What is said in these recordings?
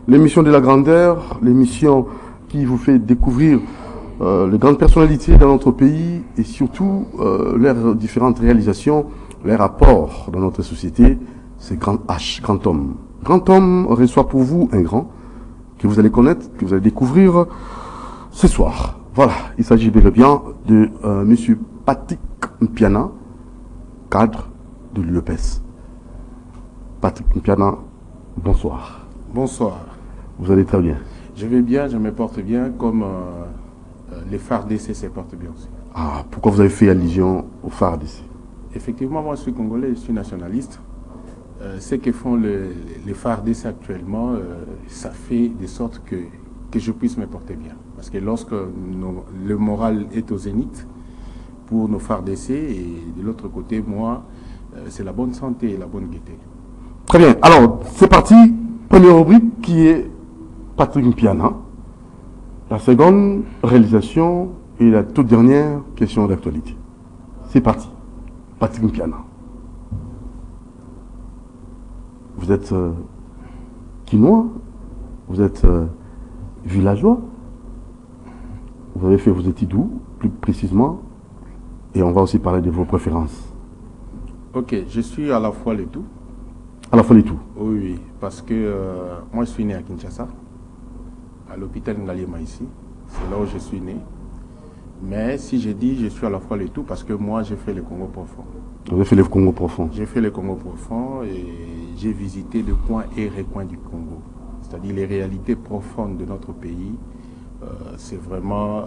l'émission de la grandeur, l'émission qui vous fait découvrir les grandes personnalités dans notre pays et surtout leurs différentes réalisations, leurs apports dans notre société. C'est Grand H, Grand Homme. Grand Homme reçoit pour vous un grand que vous allez connaître, que vous allez découvrir ce soir. Voilà, il s'agit bel et bien de Monsieur Patrick Mpiana, cadre de l'UEPES. Patrick Mpiana, bonsoir. Bonsoir. Vous allez très bien? Je vais bien, je me porte bien, comme les FARDC se portent bien aussi. Ah, pourquoi vous avez fait allusion aux FARDC? Effectivement, moi je suis congolais, je suis nationaliste. Ce que font les FARDC actuellement, ça fait de sorte que je puisse me porter bien. Parce que lorsque le moral est au zénith, pour nos FARDC, et de l'autre côté, moi, c'est la bonne santé et la bonne gaieté. Très bien, alors c'est parti. Première rubrique qui est Patrick Mpiana. La seconde, réalisation, et la toute dernière, question d'actualité. C'est parti. Patrick Mpiana. Vous êtes quinois, vous êtes villageois, vous avez fait vos études où, plus précisément, et on va aussi parler de vos préférences. Ok, je suis à la fois les tout. À la fois les tout. Oui, parce que moi je suis né à Kinshasa, à l'hôpital Ngaliema ici, c'est là où je suis né. Mais si je dis je suis à la fois les tout, parce que moi j'ai fait le Congo profond. Vous avez fait le Congo profond. J'ai fait le Congo profond et j'ai visité de coins et recoins du Congo. C'est-à-dire les réalités profondes de notre pays, c'est vraiment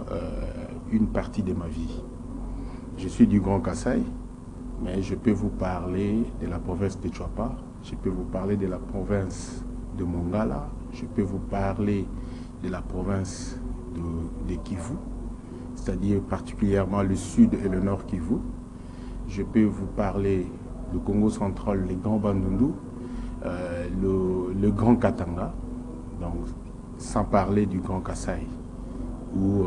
une partie de ma vie. Je suis du Grand Kasaï, mais je peux vous parler de la province de Tchouapa, je peux vous parler de la province de Mongala, je peux vous parler de la province de Kivu, c'est-à-dire particulièrement le sud et le nord Kivu. Je peux vous parler du Congo central, les Grands Bandundu, le Grand Katanga, donc sans parler du Grand Kasaï, où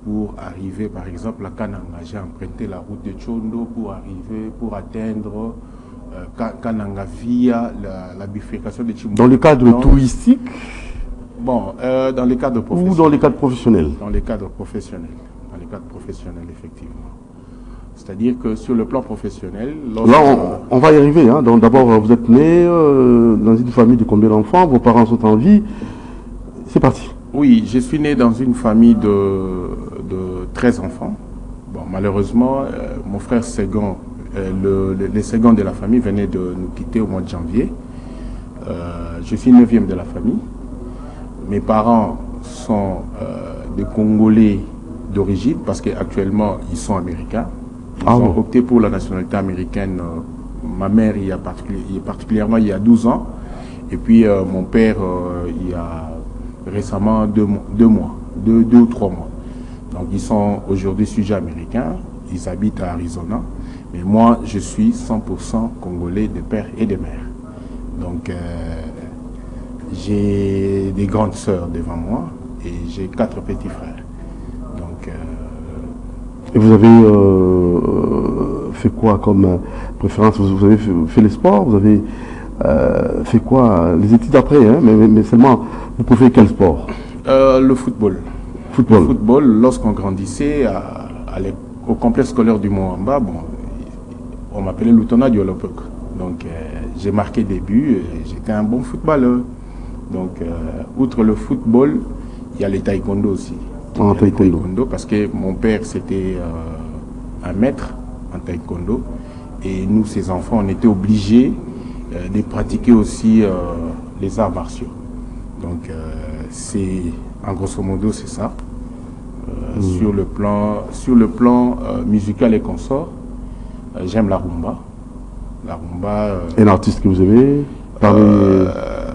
pour arriver par exemple à Kananga, j'ai emprunté la route de Tchondo pour atteindre Kananga via la bifurcation de Chimbote. Dans le cadre touristique? Bon, dans le cadre professionnel. Ou dans le cadre professionnel? Dans le cadre professionnel. Dans le cadre professionnel, effectivement. C'est-à-dire que sur le plan professionnel... Là, on va y arriver. Hein. D'abord, vous êtes né dans une famille de combien d'enfants? Vos parents sont en vie? C'est parti. Oui, je suis né dans une famille de 13 enfants. Bon, malheureusement, mon frère second, le second de la famille venait de nous quitter au mois de janvier. Je suis 9e de la famille. Mes parents sont des Congolais d'origine parce qu'actuellement, ils sont américains. Ils ont opté pour la nationalité américaine. Ma mère, particulièrement il y a 12 ans. Et puis mon père, il y a récemment 2 ou 3 mois. Donc ils sont aujourd'hui sujets américains. Ils habitent à Arizona. Mais moi, je suis 100% congolais de père et de mère. Donc j'ai des grandes sœurs devant moi et j'ai 4 petits frères. Donc, et vous avez fait quoi comme préférence? Vous avez fait les sports? Vous avez fait quoi? Les études après, hein, mais seulement, vous préférez quel sport? Le football. Football. Le football, lorsqu'on grandissait au complexe scolaire du Mont-Amba, bon, on m'appelait Lutona du Olopok. Donc j'ai marqué des buts, j'étais un bon footballeur. Donc outre le football, il y a le taekwondo aussi. Taekwondo, parce que mon père c'était un maître en taekwondo et nous, ses enfants, on était obligés de pratiquer aussi les arts martiaux. Donc c'est en grosso modo c'est ça. Sur le plan musical et consort, j'aime la rumba. La rumba. Un artiste que vous aimez?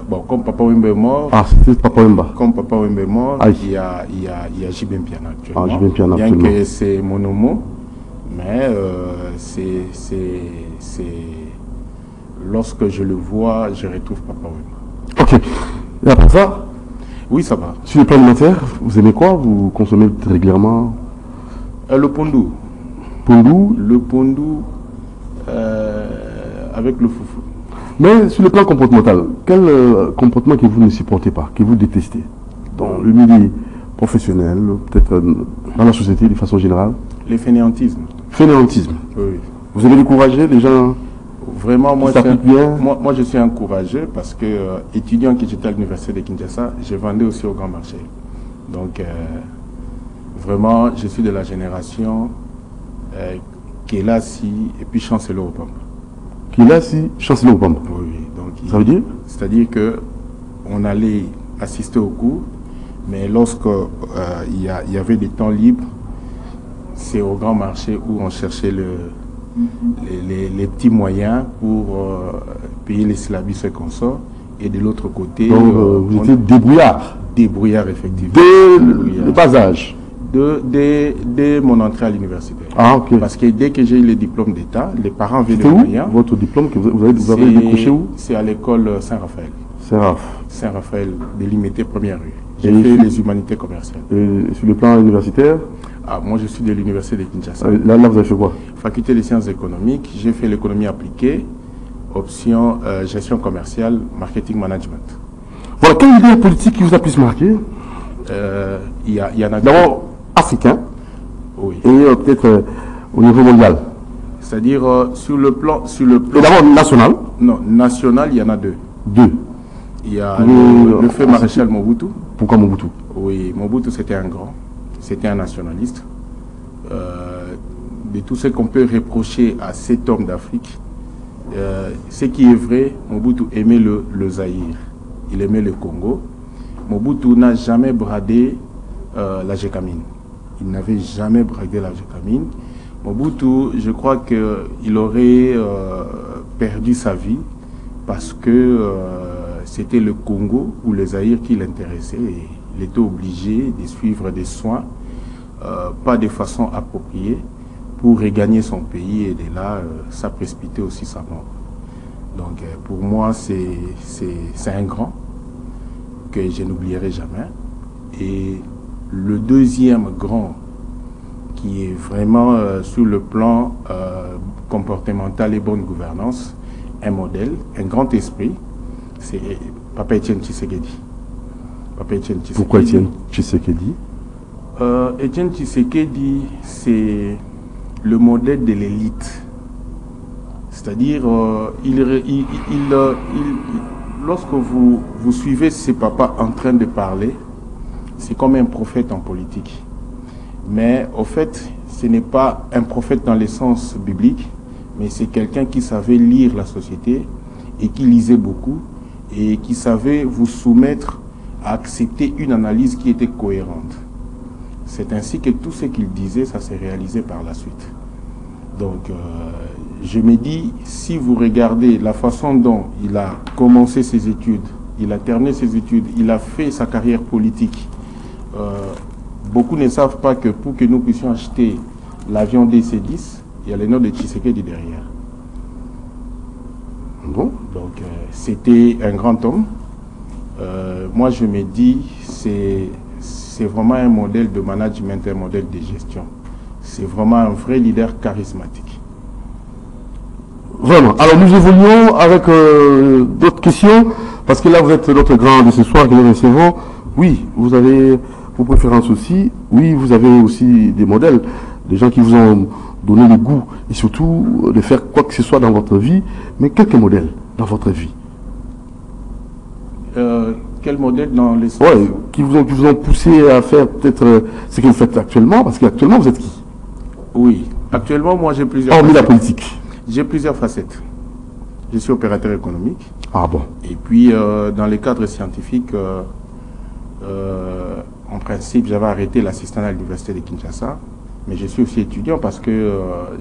Bon, comme Papa Wembe est mort. Ah, c'était Papa Wemba. Comme Papa Wembe est mort, il y a JB Mpiana actuellement. Ah, JB Mpiana, bien absolument. que c'est mon homo, mais lorsque je le vois, je retrouve Papa Wemba. Ok. Et après ça? Oui, ça va. Sur le plan alimentaire, vous aimez quoi? Vous consommez régulièrement? Le pondou. Pondou? Le pondou avec le foufou. Mais sur le plan comportemental, quel comportement que vous ne supportez pas, que vous détestez dans le milieu professionnel, peut-être dans la société de façon générale? Les fainéantismes. Fainéantisme. Oui. Vous avez découragé les gens? Vraiment, moi je suis un courageux parce que étudiant que j'étais à l'université de Kinshasa, je vendais aussi au grand marché. Donc vraiment, je suis de la génération qui est là si et puis chancelier au Pampa. Qui est là si chancelier au Pampa. Oui. Donc ça veut dire? C'est-à-dire que on allait assister au cours, mais lorsque il y avait des temps libres, c'est au grand marché où on cherchait les petits moyens pour payer les syllabus et consorts. Et de l'autre côté... Donc vous étiez débrouillard? Débrouillard, effectivement. Dès le bas âge? Dès mon entrée à l'université. Ah, ok. Parce que dès que j'ai eu le diplôme d'État, les parents avaient des où moyens. Votre diplôme que vous avez décroché où? C'est à l'école Saint-Raphaël. Saint-Raphaël, délimité première rue. J'ai fait les humanités commerciales. Et sur le plan universitaire? Moi, je suis de l'université de Kinshasa. Là, vous avez fait quoi? Faculté des sciences économiques. J'ai fait l'économie appliquée, option gestion commerciale, marketing management. Voilà, quelle idée politique qui vous a plus marqué? Il y en a d'abord africain, oui. Et peut-être au niveau mondial. C'est-à-dire sur le plan... Et d'abord national? Non, national, il y en a deux. Il y a le feu maréchal Mobutu. Pourquoi Mobutu? Oui, Mobutu c'était un grand, c'était un nationaliste. De tout ce qu'on peut reprocher à cet homme d'Afrique, ce qui est vrai, Mobutu aimait le Zaïre, il aimait le Congo. Mobutu n'a jamais bradé la Gécamine. Il n'avait jamais bradé la Gécamine. Mobutu, je crois qu'il aurait perdu sa vie parce que c'était le Congo ou le Zaïre qui l'intéressait. Il était obligé de suivre des soins, pas de façon appropriée, pour regagner son pays, et de là, ça précipitait aussi sa mort. Donc pour moi, c'est un grand que je n'oublierai jamais. Et le deuxième grand qui est vraiment sur le plan comportemental et bonne gouvernance, un modèle, un grand esprit, c'est Papa Etienne Tshisekedi. Pourquoi Etienne Tshisekedi? Etienne Tshisekedi, c'est le modèle de l'élite. C'est-à-dire, lorsque vous suivez ces papas en train de parler, c'est comme un prophète en politique. Mais au fait, ce n'est pas un prophète dans le sens biblique, mais c'est quelqu'un qui savait lire la société et qui lisait beaucoup et qui savait vous soumettre à accepter une analyse qui était cohérente. C'est ainsi que tout ce qu'il disait, ça s'est réalisé par la suite. Donc, je me dis, si vous regardez la façon dont il a commencé ses études, il a terminé ses études, il a fait sa carrière politique, beaucoup ne savent pas que pour que nous puissions acheter l'avion DC-10, il y a le nom de Tshisekedi derrière. Bon. Donc, c'était un grand homme. Moi, je me dis, c'est vraiment un modèle de management, un modèle de gestion. C'est vraiment un vrai leader charismatique. Vraiment. Alors, nous évoluons avec d'autres questions, parce que là, vous êtes notre grand de ce soir que nous recevons. Oui, vous avez vos préférences aussi. Oui, vous avez aussi des modèles, des gens qui vous ont donné le goût, et surtout de faire quoi que ce soit dans votre vie. Mais quelques modèles dans votre vie? Quel modèle dans les... Oui, qui vous ont poussé à faire peut-être ce que vous faites actuellement, parce qu'actuellement, vous êtes qui? Oui, actuellement, moi j'ai plusieurs... Hormis la politique. J'ai plusieurs facettes. Je suis opérateur économique. Ah bon? Et puis, dans les cadres scientifiques, en principe, j'avais arrêté l'assistant à l'université de Kinshasa. Mais je suis aussi étudiant parce que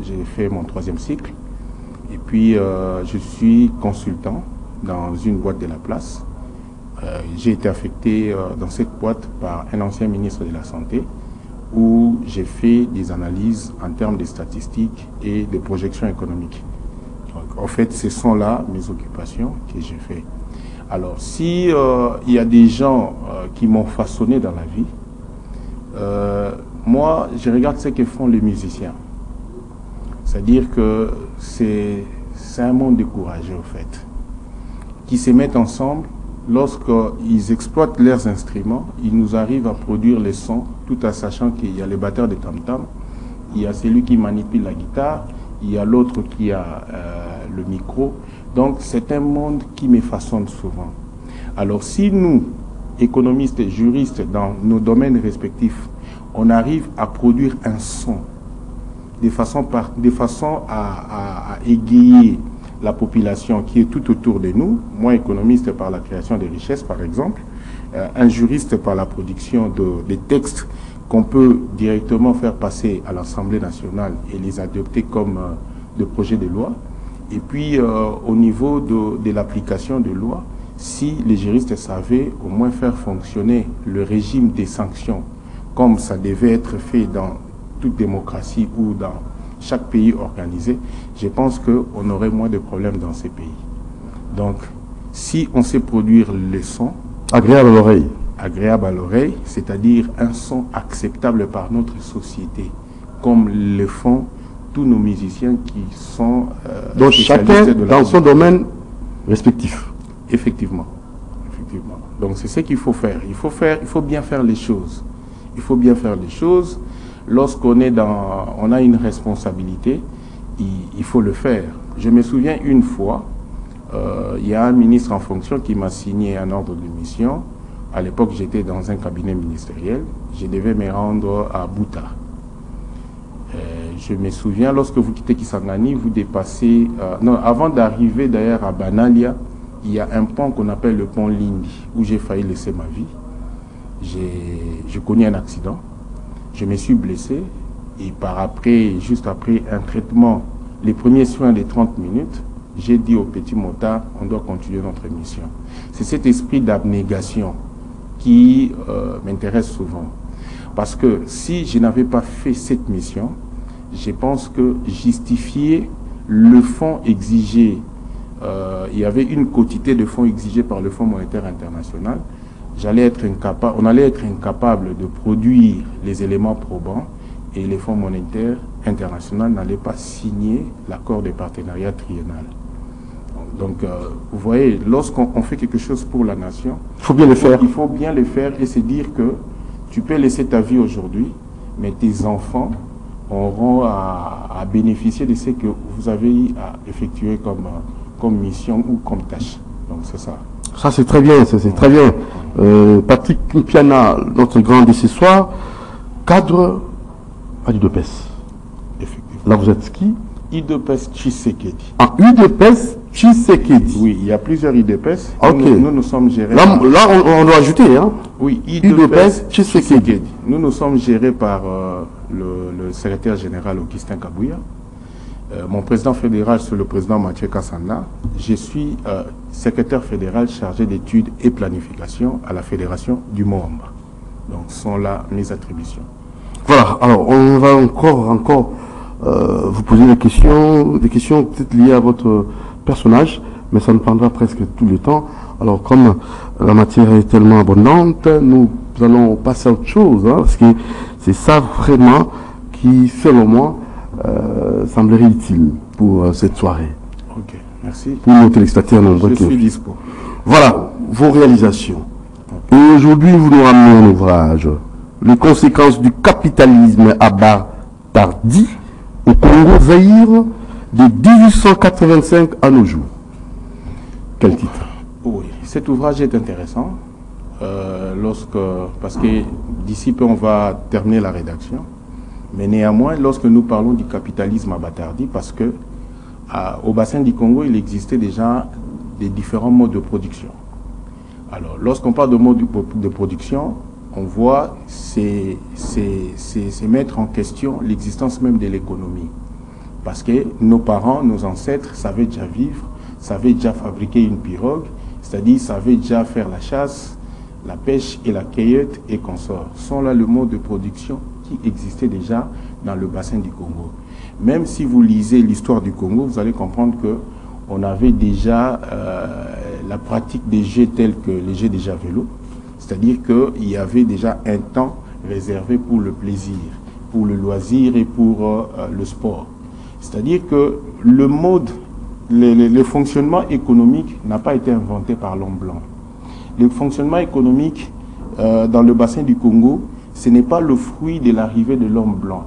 j'ai fait mon 3e cycle. Et puis, je suis consultant dans une boîte de la place. J'ai été affecté dans cette boîte par un ancien ministre de la Santé, où j'ai fait des analyses en termes de statistiques et de projections économiques. Donc, en fait, ce sont là mes occupations que j'ai fait. Alors, si il y a des gens qui m'ont façonné dans la vie, moi, je regarde ce que font les musiciens. C'est-à-dire que c'est un monde découragé, en fait. qui se mettent ensemble. Lorsqu'ils exploitent leurs instruments, ils nous arrivent à produire les sons, tout en sachant qu'il y a les batteurs de tam-tam, il y a celui qui manipule la guitare, il y a l'autre qui a le micro. Donc c'est un monde qui me façonne souvent. Alors si nous, économistes et juristes, dans nos domaines respectifs, on arrive à produire un son de façon à égayer la population qui est tout autour de nous, moi économiste par la création des richesses par exemple, un juriste par la production des textes qu'on peut directement faire passer à l'Assemblée nationale et les adopter comme des projets de loi, et puis au niveau de l'application de loi, si les juristes savaient au moins faire fonctionner le régime des sanctions comme ça devait être fait dans toute démocratie ou dans chaque pays organisé, je pense qu'on aurait moins de problèmes dans ces pays. Donc, si on sait produire les sons agréable à l'oreille, c'est-à-dire un son acceptable par notre société, comme le font tous nos musiciens qui sont donc chacun dans son domaine respectif. Effectivement. Donc c'est ce qu'il faut faire. Il faut bien faire les choses. Il faut bien faire les choses. Lorsqu'on on a une responsabilité, il faut le faire. Je me souviens une fois, il y a un ministre en fonction qui m'a signé un ordre de mission. À l'époque, j'étais dans un cabinet ministériel. Je devais me rendre à Bouta. Je me souviens, lorsque vous quittez Kisangani, vous dépassez... avant d'arriver d'ailleurs à Banalia, il y a un pont qu'on appelle le pont Lindi, où j'ai failli laisser ma vie. J'ai connu un accident. Je me suis blessé et juste après un traitement, les premiers soins de 30 minutes, j'ai dit au petit motard, on doit continuer notre mission. C'est cet esprit d'abnégation qui m'intéresse souvent. Parce que si je n'avais pas fait cette mission, je pense que justifier le fonds exigé, il y avait une quantité de fonds exigés par le Fonds monétaire international, on allait être incapable de produire les éléments probants et les fonds monétaires internationaux n'allaient pas signer l'accord de partenariat triennal. Donc, vous voyez, lorsqu'on fait quelque chose pour la nation, il faut bien le faire. Il faut bien le faire et se dire que tu peux laisser ta vie aujourd'hui, mais tes enfants auront à bénéficier de ce que vous avez à effectuer comme mission ou comme tâche. Donc, c'est ça. Ça, c'est très bien, c'est très bien. Patrick Mpiana, notre grand décessoir, cadre à l'UDPS. Effectivement. Là, vous êtes qui? UDPS Tshisekedi. Ah, UDPS Tshisekedi. Oui, il y a plusieurs UDPS. Ok. Nous sommes gérés là on doit ajouter, hein? Oui, UDPS Tshisekedi. Nous sommes gérés par le secrétaire général Augustin Kabouya. Mon président fédéral, c'est le président Mathieu Kassanda. Je suis secrétaire fédéral chargé d'études et planification à la fédération du Moamba. Donc, ce sont là mes attributions. Voilà, alors on va encore vous poser des questions peut-être liées à votre personnage, mais ça nous prendra presque tout le temps. Alors, comme la matière est tellement abondante, nous allons passer à autre chose, hein, parce que c'est ça vraiment qui, selon moi, semblerait utile pour cette soirée. Ok, merci. Pour nos téléspectateurs nombreux. Je suis dispo. Voilà, vos réalisations. Et aujourd'hui, vous nous ramenez un ouvrage, les conséquences du capitalisme à Bardi au Congo-Zaïre de 1885 à nos jours. Quel titre? Oui, cet ouvrage est intéressant parce que d'ici peu on va terminer la rédaction. Mais néanmoins, lorsque nous parlons du capitalisme à Batardi, parce que au bassin du Congo, il existait déjà des différents modes de production. Alors, lorsqu'on parle de mode de production, on voit c'est mettre en question l'existence même de l'économie. Parce que nos parents, nos ancêtres savaient déjà vivre, savaient déjà fabriquer une pirogue, c'est-à-dire savaient déjà faire la chasse, la pêche et la cueillette et consorts. Sont là le mode de production qui existait déjà dans le bassin du Congo. Même si vous lisez l'histoire du Congo, vous allez comprendre qu'on avait déjà la pratique des jeux tels que les jeux des javelots, c'est-à-dire qu'il y avait déjà un temps réservé pour le plaisir, pour le loisir et pour le sport. C'est-à-dire que le mode le fonctionnement économique n'a pas été inventé par l'homme blanc. Le fonctionnement économique dans le bassin du Congo, ce n'est pas le fruit de l'arrivée de l'homme blanc.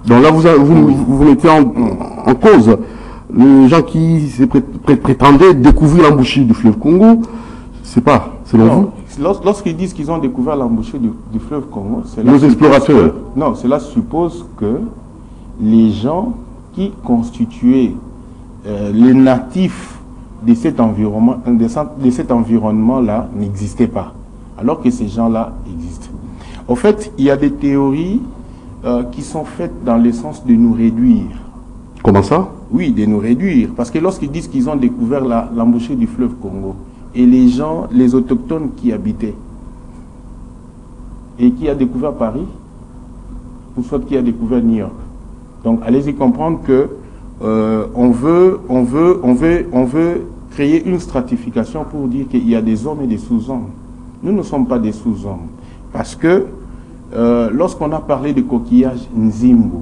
Donc là, vous mettez en cause les gens qui prétendaient découvrir l'embouchure du fleuve Congo. C'est pas, selon vous? Lorsqu'ils disent qu'ils ont découvert l'embouchure du fleuve Congo, nos explorateurs. Non, cela suppose que les gens qui constituaient les natifs de cet environnement-là n'existaient pas, alors que ces gens-là existent. En fait, il y a des théories qui sont faites dans le sens de nous réduire. Comment ça? Oui, de nous réduire. Parce que lorsqu'ils disent qu'ils ont découvert l'embouchure du fleuve Congo, et les gens, les autochtones qui habitaient, et qui a découvert Paris, ou soit qui a découvert New York. Donc, allez-y comprendre que on veut créer une stratification pour dire qu'il y a des hommes et des sous-hommes. Nous ne sommes pas des sous-hommes. Parce que lorsqu'on a parlé de coquillages Nzimbu,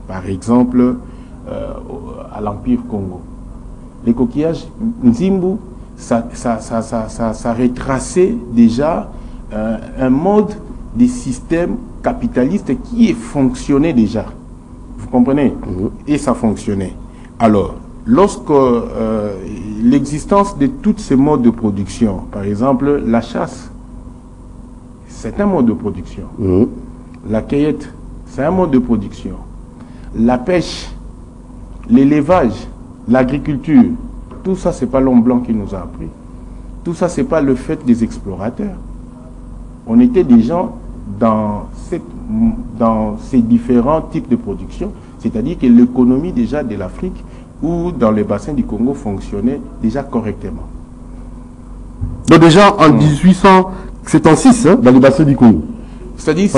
par exemple, à l'Empire Congo, les coquillages Nzimbu, ça retraçait déjà un mode des systèmes capitalistes qui fonctionnait déjà. Vous comprenez? Et ça fonctionnait. Alors, lorsque l'existence de tous ces modes de production, par exemple la chasse, c'est un mode de production. La cueillette, c'est un mode de production. La pêche, l'élevage, l'agriculture, tout ça, c'est pas l'homme blanc qui nous a appris. Tout ça, c'est pas le fait des explorateurs. On était des gens dans ces différents types de production, c'est-à-dire que l'économie déjà de l'Afrique ou dans le bassin du Congo fonctionnait déjà correctement. Donc déjà en 1876, hein, dans le bassin du Congo. C'est-à-dire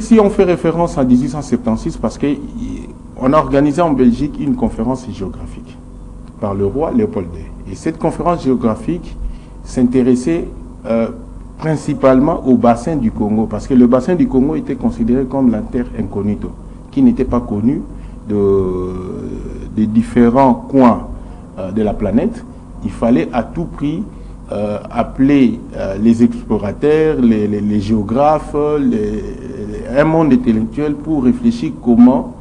si on fait référence à 1876, parce qu'on a organisé en Belgique une conférence géographique par le roi Léopold II. Et cette conférence géographique s'intéressait principalement au bassin du Congo, parce que le bassin du Congo était considéré comme la terre incognito, qui n'était pas connue des différents coins de la planète. Il fallait à tout prix appeler les explorateurs, les géographes, un monde intellectuel pour réfléchir comment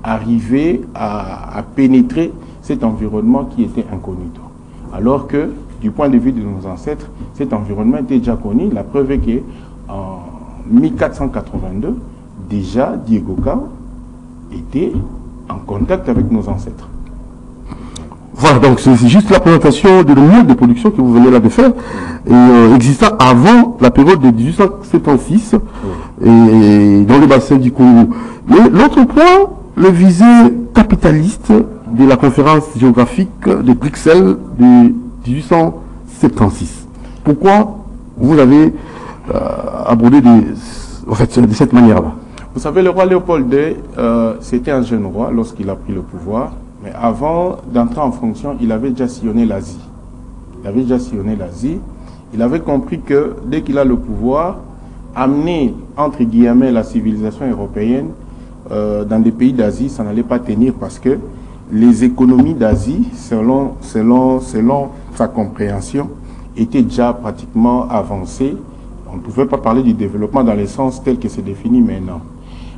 arriver à pénétrer cet environnement qui était incognito. Alors que, du point de vue de nos ancêtres, cet environnement était déjà connu. La preuve est qu'en 1482, déjà Diego Cao était en contact avec nos ancêtres. Voilà, donc c'est juste la présentation de le mode de production que vous venez là de faire, et existant avant la période de 1876, et dans le bassin du Congo. Mais l'autre point, le visé capitaliste de la conférence géographique de Bruxelles de 1876. Pourquoi vous avez abordé de cette manière-là? Vous savez, le roi Léopold II, c'était un jeune roi lorsqu'il a pris le pouvoir. Mais avant d'entrer en fonction, il avait déjà sillonné l'Asie. Il avait compris que dès qu'il a le pouvoir, amener, entre guillemets, la civilisation européenne dans des pays d'Asie, ça n'allait pas tenir parce que les économies d'Asie, selon sa compréhension, étaient déjà pratiquement avancées. On ne pouvait pas parler du développement dans le sens tel que c'est défini maintenant.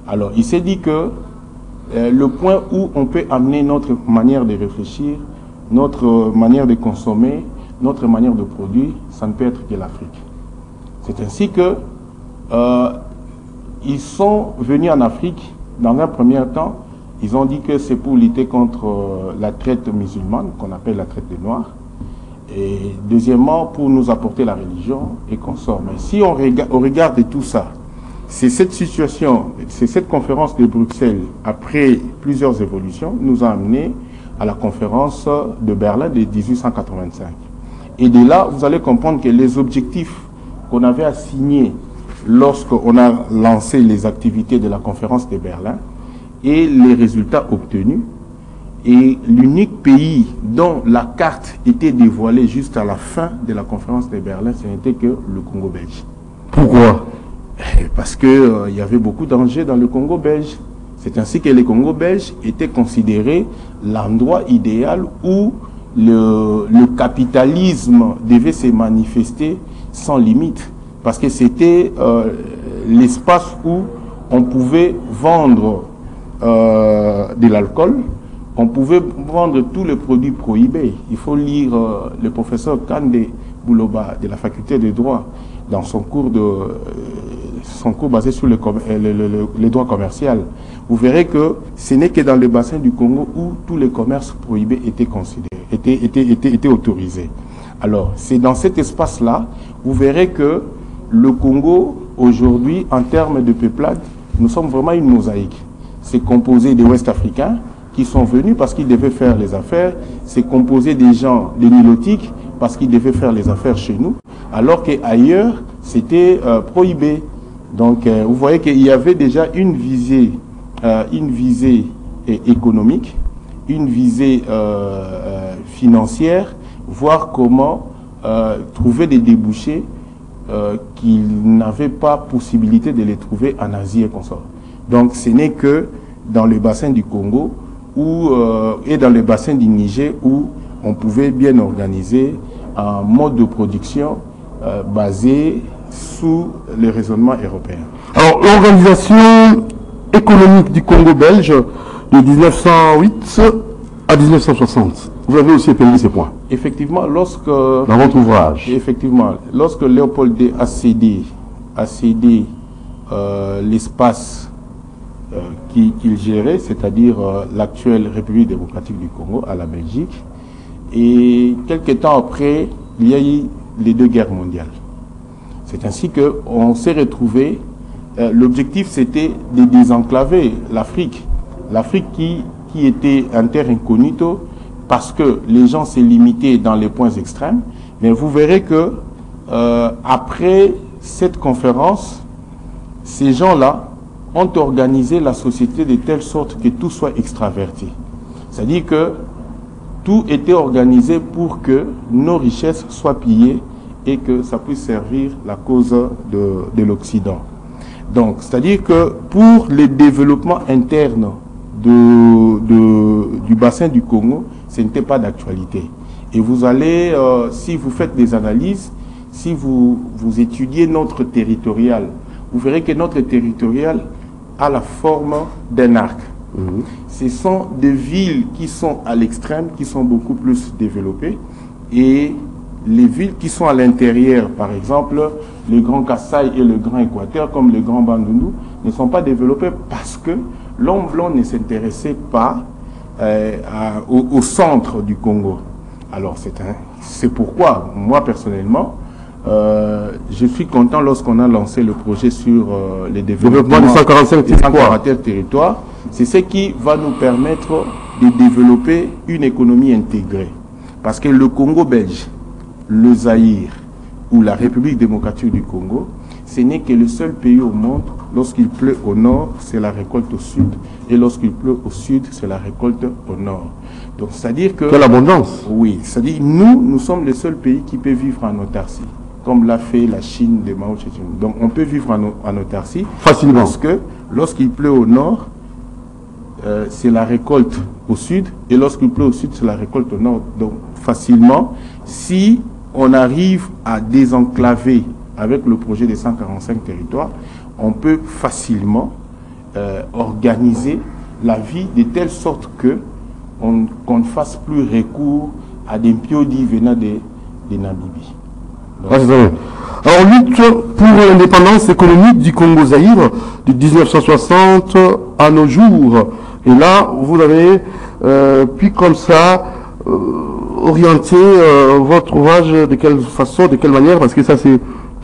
Alors, il s'est dit que le point où on peut amener notre manière de réfléchir, notre manière de consommer, notre manière de produire, ça ne peut être que l'Afrique. C'est ainsi que ils sont venus en Afrique. Dans un premier temps, ils ont dit que c'est pour lutter contre la traite musulmane, qu'on appelle la traite des Noirs. Et deuxièmement, pour nous apporter la religion et consorts. Mais si on regarde tout ça, c'est cette situation, c'est cette conférence de Bruxelles, après plusieurs évolutions, nous a amené à la conférence de Berlin de 1885. Et de là, vous allez comprendre que les objectifs qu'on avait assignés lorsqu'on a lancé les activités de la conférence de Berlin et les résultats obtenus, et l'unique pays dont la carte était dévoilée juste à la fin de la conférence de Berlin, ce n'était que le Congo belge. Pourquoi? Parce qu'il y avait beaucoup d'enjeux dans le Congo belge. C'est ainsi que le Congo belge était considéré l'endroit idéal où le capitalisme devait se manifester sans limite. Parce que c'était l'espace où on pouvait vendre de l'alcool, on pouvait vendre tous les produits prohibés. Il faut lire le professeur Kande Bouloba de la faculté de droit dans son cours basé sur le droit commercial. Vous verrez que ce n'est que dans le bassin du Congo où tous les commerces prohibés étaient considérés, étaient autorisés. Alors, c'est dans cet espace-là, vous verrez que le Congo, aujourd'hui, en termes de peuplade, nous sommes vraiment une mosaïque. C'est composé des Ouest-Africains qui sont venus parce qu'ils devaient faire les affaires. C'est composé des gens, des Nilotiques, parce qu'ils devaient faire les affaires chez nous, alors qu'ailleurs, c'était prohibé. Donc, vous voyez qu'il y avait déjà une visée économique, une visée financière, voir comment trouver des débouchés qu'ils n'avaient pas possibilité de les trouver en Asie et consorts. Donc, ce n'est que dans le bassin du Congo et dans le bassin du Niger où on pouvait bien organiser un mode de production basé sous le raisonnement européen. Alors, l'organisation économique du Congo belge de 1908 à 1960, vous avez aussi épinglé ces points. Effectivement, dans votre ouvrage. Effectivement, lorsque Léopold II a cédé l'espace qu'il gérait, c'est-à-dire l'actuelle République démocratique du Congo à la Belgique, et quelques temps après, il y a eu les deux guerres mondiales. C'est ainsi qu'on s'est retrouvé, l'objectif c'était de désenclaver l'Afrique. L'Afrique qui était un terre incognito parce que les gens s'est limité dans les points extrêmes. Mais vous verrez que après cette conférence, ces gens-là ont organisé la société de telle sorte que tout soit extraverti. C'est-à-dire que tout était organisé pour que nos richesses soient pillées et que ça puisse servir la cause de l'Occident. Donc, c'est-à-dire que pour le développement interne du bassin du Congo, ce n'était pas d'actualité. Et vous allez, si vous faites des analyses, si vous étudiez notre territorial, vous verrez que notre territorial a la forme d'un arc. Ce sont des villes qui sont à l'extrême, qui sont beaucoup plus développées, et les villes qui sont à l'intérieur, par exemple, le Grand Kasaï et le Grand Équateur, comme le Grand Bandundu, ne sont pas développées parce que l'homme blanc ne s'intéressait pas au centre du Congo. Alors, c'est pourquoi, moi personnellement, je suis content lorsqu'on a lancé le projet sur le développement des 145 territoires. C'est ce qui va nous permettre de développer une économie intégrée. Parce que le Congo belge, le Zaïre ou la République démocratique du Congo, ce n'est que le seul pays au monde, lorsqu'il pleut au nord, c'est la récolte au sud. Et lorsqu'il pleut au sud, c'est la récolte au nord. Donc, c'est-à-dire que... Quelle abondance! Oui, c'est-à-dire nous sommes le seul pays qui peut vivre en autarcie, comme l'a fait la Chine de Mao Tse-tung. Donc, on peut vivre en autarcie facilement. Parce que lorsqu'il pleut au nord, c'est la récolte au sud, et lorsqu'il pleut au sud, c'est la récolte au nord. Donc, facilement, si on arrive à désenclaver avec le projet des 145 territoires, on peut facilement organiser la vie de telle sorte qu'on ne fasse plus recours à des piodis venant de Namibie. Alors, lutte pour l'indépendance économique du Congo-Zaïre de 1960 à nos jours. Et là, vous avez puis comme ça orienter votre ouvrage de quelle façon, de quelle manière, parce que ça c'est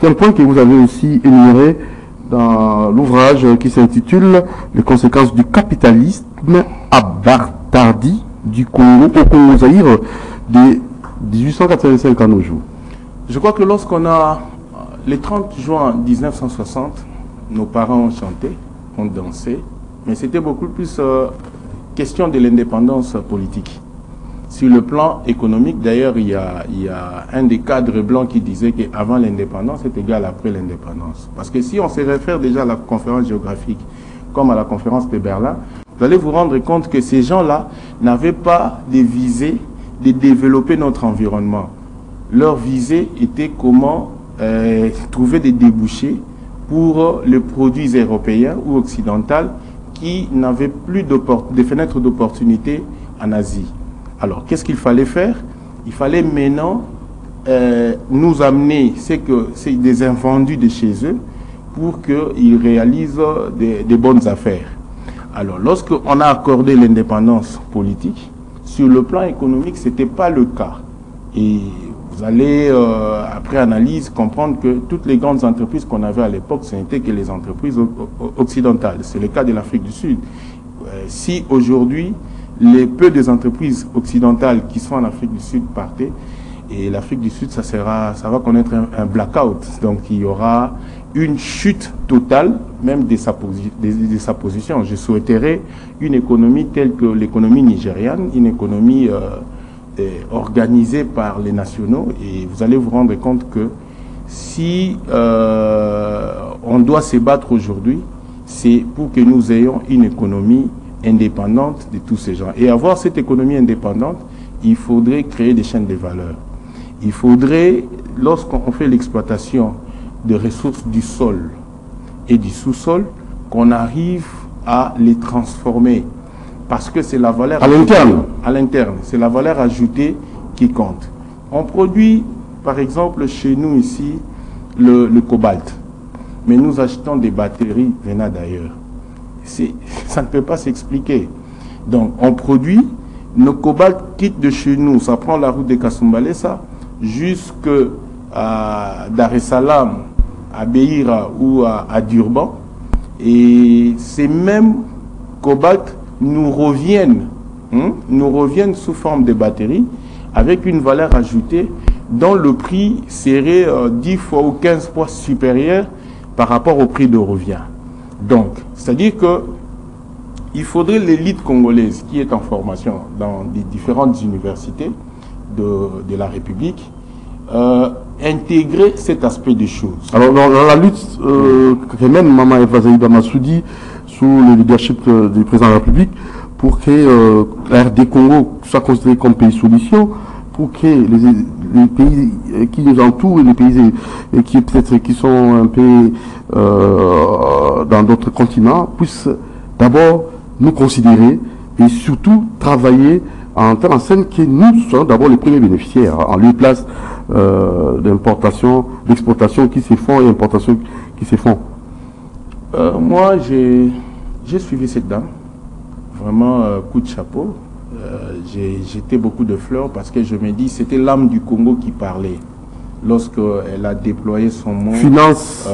un point que vous avez aussi énuméré dans l'ouvrage qui s'intitule « Les conséquences du capitalisme abartardi du Congo au Congo-Zaïre de 1885 à nos jours ». Je crois que lorsqu'on a, le 30 juin 1960, nos parents ont chanté, ont dansé, mais c'était beaucoup plus question de l'indépendance politique. Sur le plan économique, d'ailleurs, il y a un des cadres blancs qui disait qu'avant l'indépendance est égal après l'indépendance. Parce que si on se réfère déjà à la conférence géographique comme à la conférence de Berlin, vous allez vous rendre compte que ces gens-là n'avaient pas des visées de développer notre environnement. Leur visée était comment trouver des débouchés pour les produits européens ou occidentaux qui n'avaient plus de fenêtres d'opportunité en Asie. Alors, qu'est-ce qu'il fallait faire? Il fallait maintenant nous amener c'est des invendus de chez eux pour qu'ils réalisent des bonnes affaires. Alors, lorsqu'on a accordé l'indépendance politique, sur le plan économique, ce n'était pas le cas. Et vous allez, après analyse, comprendre que toutes les grandes entreprises qu'on avait à l'époque, ce n'étaient que les entreprises occidentales. C'est le cas de l'Afrique du Sud. Si aujourd'hui, les peu des entreprises occidentales qui sont en Afrique du Sud partaient, et l'Afrique du Sud, ça va connaître un blackout. Donc il y aura une chute totale, même de sa position. Je souhaiterais une économie telle que l'économie nigériane, une économie organisée par les nationaux. Et vous allez vous rendre compte que si on doit se battre aujourd'hui, c'est pour que nous ayons une économie indépendante de tous ces gens. Et avoir cette économie indépendante, il faudrait créer des chaînes de valeur. Il faudrait, lorsqu'on fait l'exploitation des ressources du sol et du sous-sol, qu'on arrive à les transformer. Parce que c'est la valeur à l'interne. À l'interne, c'est la valeur ajoutée qui compte. On produit, par exemple, chez nous ici, le cobalt. Mais nous achetons des batteries venant d'ailleurs. Ça ne peut pas s'expliquer. Donc, on produit, nos cobalt quittent de chez nous, ça prend la route de Kasumbalesa jusqu'à Dar es Salaam, à Beira ou à Durban. Et ces mêmes cobalt nous reviennent sous forme de batteries avec une valeur ajoutée dont le prix serait 10 fois ou 15 fois supérieur par rapport au prix de revient. Donc, c'est-à-dire que il faudrait l'élite congolaise qui est en formation dans les différentes universités de la République intégrer cet aspect des choses. Alors, dans la lutte que mène Maman Eva Zaïda Massoudi sous le leadership du président de la République pour que la RD Congo soit considérée comme pays solution, pour que les pays qui nous entourent et les pays qui peut-être qui sont un peu dans d'autres continents puissent d'abord nous considérer et surtout travailler en termes en scène que nous soyons d'abord les premiers bénéficiaires en lieu de place d'importation, d'exportation qui se font et importation qui se font. Moi, j'ai suivi cette dame, vraiment coup de chapeau. J'ai jeté beaucoup de fleurs parce que je me dis c'était l'âme du Congo qui parlait lorsqu'elle a déployé son mot. Finance,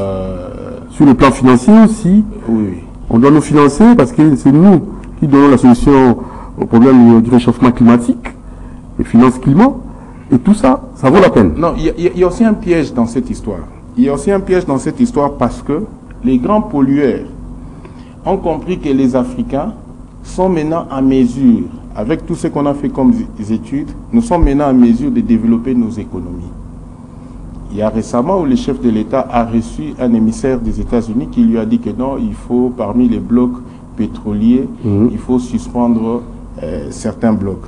sur le plan financier aussi, oui. On doit nous financer parce que c'est nous qui donnons la solution au problème du réchauffement climatique, les finances climat, et tout ça, ça vaut la peine. Non, il y a aussi un piège dans cette histoire. Il y a aussi un piège dans cette histoire parce que les grands pollueurs ont compris que les Africains sont maintenant en mesure, avec tout ce qu'on a fait comme études, nous sommes maintenant en mesure de développer nos économies. Il y a récemment où le chef de l'État a reçu un émissaire des États-Unis qui lui a dit que non, il faut, parmi les blocs pétroliers, il faut suspendre certains blocs.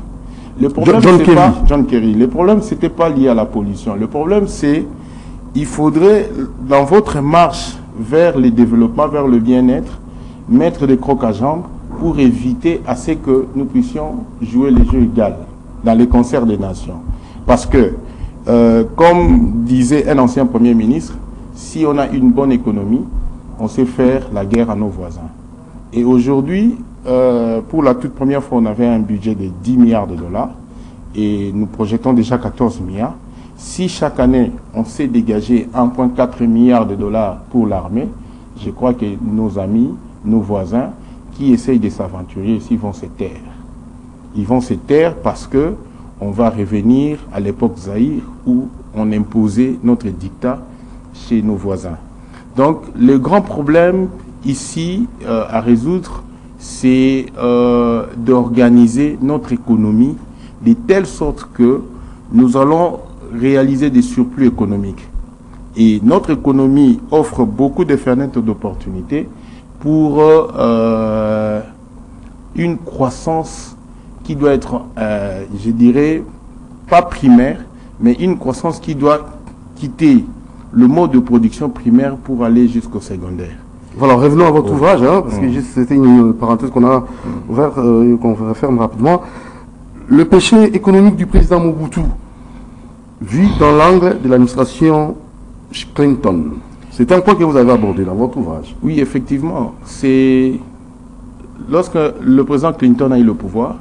Le problème, John Kerry. Le problème, ce n'était pas lié à la pollution. Le problème, c'est il faudrait, dans votre marche vers le développement, vers le bien-être, mettre des crocs à jambes pour éviter à ce que nous puissions jouer les jeux égaux dans les concerts des nations. Parce que, comme disait un ancien Premier ministre, si on a une bonne économie, on sait faire la guerre à nos voisins. Et aujourd'hui, pour la toute première fois, on avait un budget de 10 milliards de dollars et nous projetons déjà 14 milliards. Si chaque année, on sait dégager 1,4 milliard de dollars pour l'armée, je crois que nos amis, nos voisins, qui essayent de s'aventurer ici vont se taire. Ils vont se taire parce que on va revenir à l'époque Zaïre où on imposait notre dictat chez nos voisins. Donc, le grand problème ici à résoudre, c'est d'organiser notre économie de telle sorte que nous allons réaliser des surplus économiques. Et notre économie offre beaucoup de fenêtres d'opportunités pour une croissance qui doit être, je dirais, pas primaire, mais une croissance qui doit quitter le mode de production primaire pour aller jusqu'au secondaire. Voilà, revenons à votre ouvrage, hein, parce que c'était une parenthèse qu'on a ouverte, qu'on referme rapidement. Le péché économique du président Mobutu, vu dans l'angle de l'administration Clinton. C'est un point que vous avez abordé dans votre ouvrage. Oui, effectivement. C'est lorsque le président Clinton a eu le pouvoir,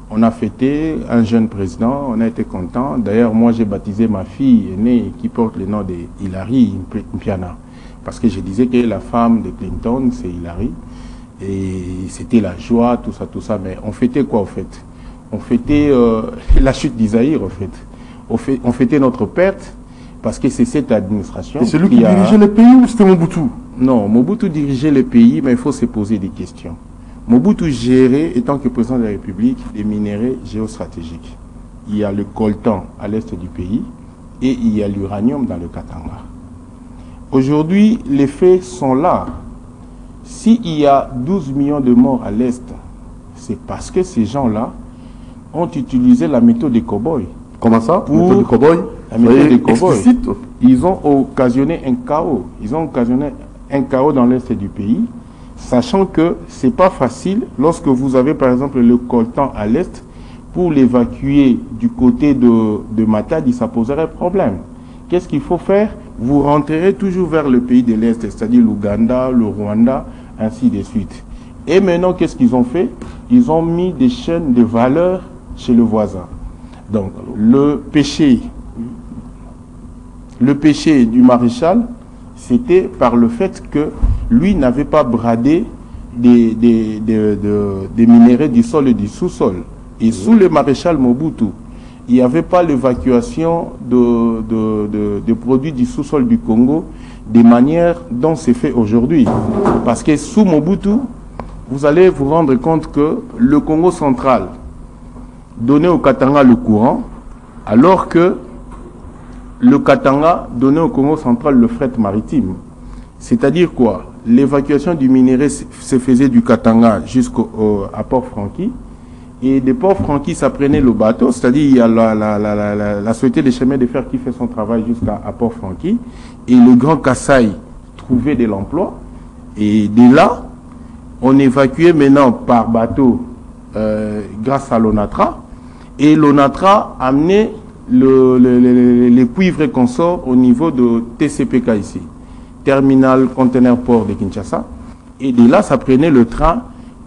on a fêté un jeune président, on a été content. D'ailleurs, moi, j'ai baptisé ma fille aînée qui porte le nom de Hillary Mpiana. Parce que je disais que la femme de Clinton, c'est Hillary. Et c'était la joie, tout ça. Mais on fêtait quoi, au fait? On fêtait la chute d'Isaïr, en fait. On fêtait notre perte, parce que c'est cette administration. Et c'est lui qui dirigeait le pays ou c'était Mobutu? Non, Mobutu dirigeait le pays, mais il faut se poser des questions. Mobutu gérait, étant que président de la République, des minéraux géostratégiques. Il y a le coltan à l'est du pays et il y a l'uranium dans le Katanga. Aujourd'hui, les faits sont là. S'il y a 12 millions de morts à l'est, c'est parce que ces gens-là ont utilisé la méthode des cow-boys. Comment ça? Pour méthode des cow-boys? La méthode des cow-boys. Ils ont occasionné un chaos. Ils ont occasionné un chaos dans l'est du pays, sachant que c'est pas facile lorsque vous avez par exemple le coltan à l'est, pour l'évacuer du côté de Matadi, ça poserait problème. Qu'est-ce qu'il faut faire? Vous rentrerez toujours vers le pays de l'Est, c'est-à-dire l'Ouganda, le Rwanda, ainsi de suite. Et maintenant, qu'est-ce qu'ils ont fait? Ils ont mis des chaînes de valeur chez le voisin. Donc, le péché du maréchal, c'était par le fait que lui n'avait pas bradé des minéraux du sol et du sous-sol. Et sous le maréchal Mobutu, il n'y avait pas l'évacuation de produits du sous-sol du Congo de manière dont c'est fait aujourd'hui. Parce que sous Mobutu, vous allez vous rendre compte que le Congo central donnait au Katanga le courant, alors que le Katanga donnait au Congo central le fret maritime. C'est-à-dire quoi? L'évacuation du minerai se faisait du Katanga jusqu'à Port-Franqui. Et de Port-Franqui, ça prenait le bateau, c'est-à-dire il y a la Société des chemins de fer qui fait son travail jusqu'à Port-Franqui. Et le Grand Kassai trouvait de l'emploi. Et de là, on évacuait maintenant par bateau grâce à l'ONATRA. Et l'ONATRA amenait les cuivres et consorts au niveau de TCPK ici, Terminal Container Port de Kinshasa. Et de là, ça prenait le train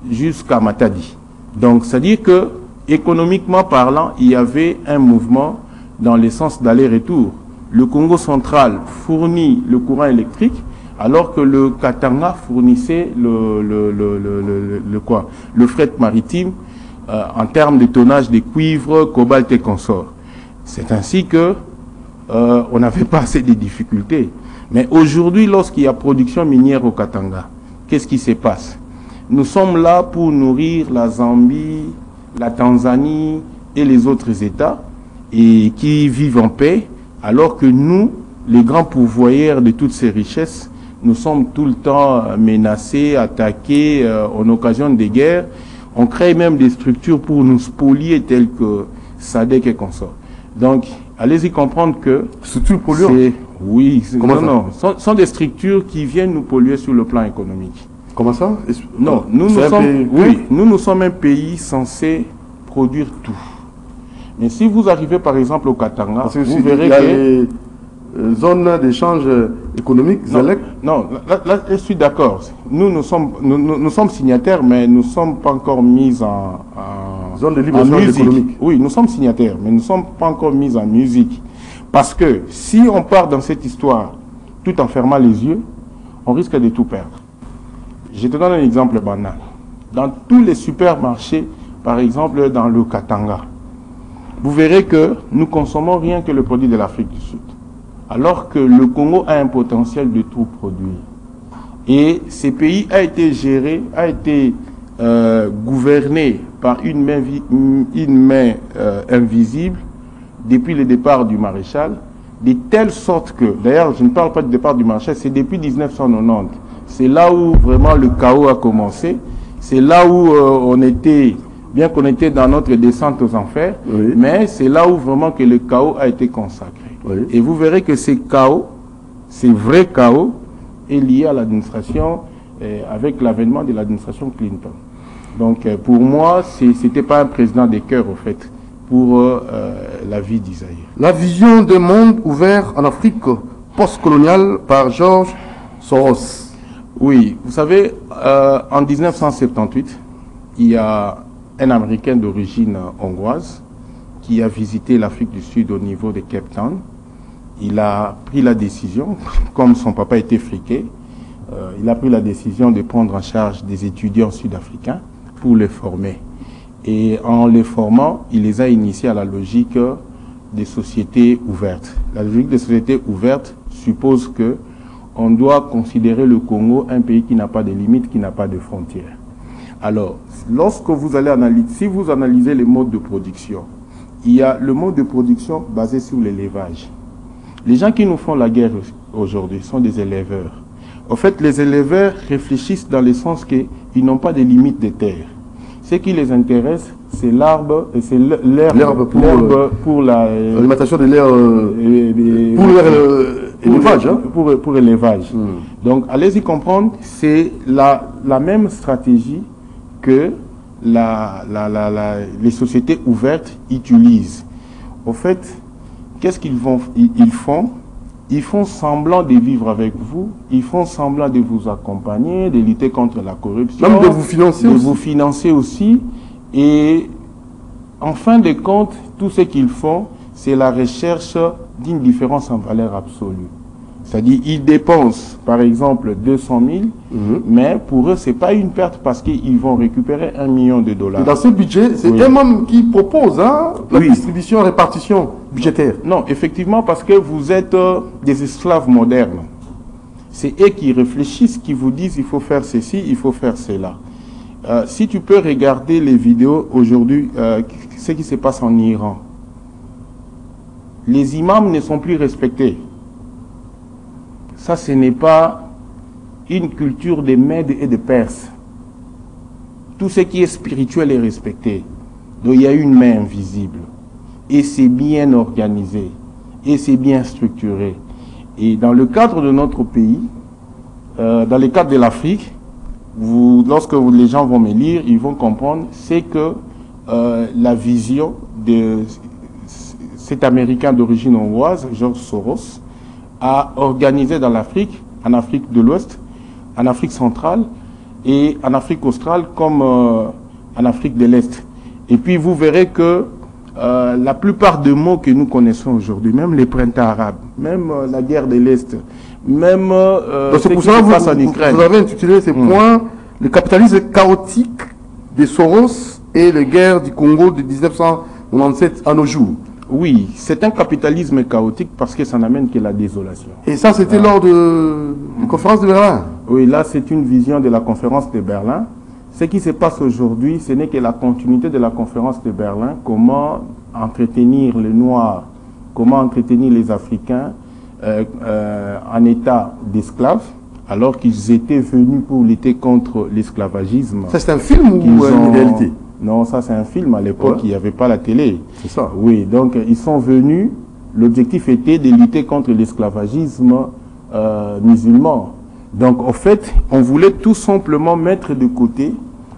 jusqu'à Matadi. Donc, c'est-à-dire que, économiquement parlant, il y avait un mouvement dans le sens d'aller-retour. Le Congo central fournit le courant électrique, alors que le Katanga fournissait le fret maritime en termes de tonnage des cuivres, cobalt et consorts. C'est ainsi que on n'avait pas assez de difficultés. Mais aujourd'hui, lorsqu'il y a production minière au Katanga, qu'est-ce qui se passe? Nous sommes là pour nourrir la Zambie, la Tanzanie et les autres États et qui vivent en paix, alors que nous, les grands pourvoyeurs de toutes ces richesses, nous sommes tout le temps menacés, attaqués en occasion des guerres. On crée même des structures pour nous spolier telles que SADC et consorts. Donc, allez-y comprendre que... Structures polluantes? Oui, sont des structures qui viennent nous polluer sur le plan économique. Comment ça? Non, nous sommes un pays censé produire tout. Mais si vous arrivez par exemple au Katanga, vous verrez que... les zones d'échange économique, ZELEC? Non, là, je suis d'accord. Nous sommes signataires, mais nous ne sommes pas encore mis en zone de libre-échange économique. Oui, nous sommes signataires, mais nous ne sommes pas encore mis en musique. Parce que si on part dans cette histoire tout en fermant les yeux, on risque de tout perdre. Je te donne un exemple banal. Dans tous les supermarchés, par exemple dans le Katanga, vous verrez que nous consommons rien que le produit de l'Afrique du Sud. Alors que le Congo a un potentiel de tout produire. Et ce pays a été géré, gouverné par une main invisible depuis le départ du maréchal, de telle sorte que, d'ailleurs je ne parle pas du départ du maréchal, c'est depuis 1990. c'est là où vraiment le chaos a commencé. C'est là où on était, bien qu'on était dans notre descente aux enfers, Oui. mais c'est là où vraiment que le chaos a été consacré. Oui. Et vous verrez que ces chaos, ces vrais chaos, est lié à l'administration, avec l'avènement de l'administration Clinton. Donc pour moi, c'était pas un président des cœurs, au fait, pour la vie d'Isaïe. La vision d'un monde ouvert en Afrique postcoloniale par George Soros. Oui, vous savez, en 1978, il y a un Américain d'origine hongroise qui a visité l'Afrique du Sud au niveau de Cape Town. Il a pris la décision, comme son papa était friqué, il a pris la décision de prendre en charge des étudiants sud-africains pour les former. Et en les formant, il les a initiés à la logique des sociétés ouvertes. La logique des sociétés ouvertes suppose que on doit considérer le Congo un pays qui n'a pas de limites, qui n'a pas de frontières. Alors, lorsque vous allez analyser, si vous analysez les modes de production, il y a le mode de production basé sur l'élevage. Les gens qui nous font la guerre aujourd'hui sont des éleveurs. En fait, les éleveurs réfléchissent dans le sens qu'ils n'ont pas de limites de terre. Ce qui les intéresse, c'est l'arbre, c'est l'herbe pour l'alimentation de l'air, pour l'élevage. Pour l'élevage. Donc, allez-y comprendre, c'est la même stratégie que les sociétés ouvertes utilisent. Au fait, qu'est-ce qu'ils font? Ils font semblant de vivre avec vous, ils font semblant de vous accompagner, de lutter contre la corruption, même de vous financer aussi. Vous financer aussi. Et en fin de compte, tout ce qu'ils font, c'est la recherche d'une différence en valeur absolue. C'est-à-dire, ils dépensent, par exemple, 200 000, mais pour eux, ce n'est pas une perte parce qu'ils vont récupérer $1 million. Et dans ce budget, c'est eux-mêmes qui proposent la distribution, répartition budgétaire. Non, effectivement, parce que vous êtes des esclaves modernes. C'est eux qui réfléchissent, qui vous disent il faut faire ceci, il faut faire cela. Si tu peux regarder les vidéos aujourd'hui, ce qui se passe en Iran, les imams ne sont plus respectés. Ça, ce n'est pas une culture des Mèdes et des Perses. Tout ce qui est spirituel est respecté. Donc il y a une main invisible. Et c'est bien organisé. Et c'est bien structuré. Et dans le cadre de notre pays, dans le cadre de l'Afrique, lorsque les gens vont me lire, ils vont comprendre, c'est que la vision de cet Américain d'origine hongroise, George Soros, a organisé dans l'Afrique, en Afrique de l'Ouest, en Afrique centrale et en Afrique australe comme en Afrique de l'Est. Et puis vous verrez que la plupart des mots que nous connaissons aujourd'hui, même les printemps arabes, même la guerre de l'Est, même ce qui se passe en Ukraine. Vous avez intitulé ces points le capitalisme chaotique de Soros et les guerres du Congo de 1997 à nos jours. Oui, c'est un capitalisme chaotique parce que ça n'amène que la désolation. Et ça, c'était lors de la conférence de Berlin? Oui, là, c'est une vision de la conférence de Berlin. Ce qui se passe aujourd'hui, ce n'est que la continuité de la conférence de Berlin. Comment entretenir les Noirs, comment entretenir les Africains en état d'esclaves, alors qu'ils étaient venus pour lutter contre l'esclavagisme. Ça, c'est un film ou une réalité? Non, ça c'est un film. À l'époque, il n'y avait pas la télé. C'est ça. Oui, donc ils sont venus. L'objectif était de lutter contre l'esclavagisme musulman. Donc, en fait, on voulait tout simplement mettre de côté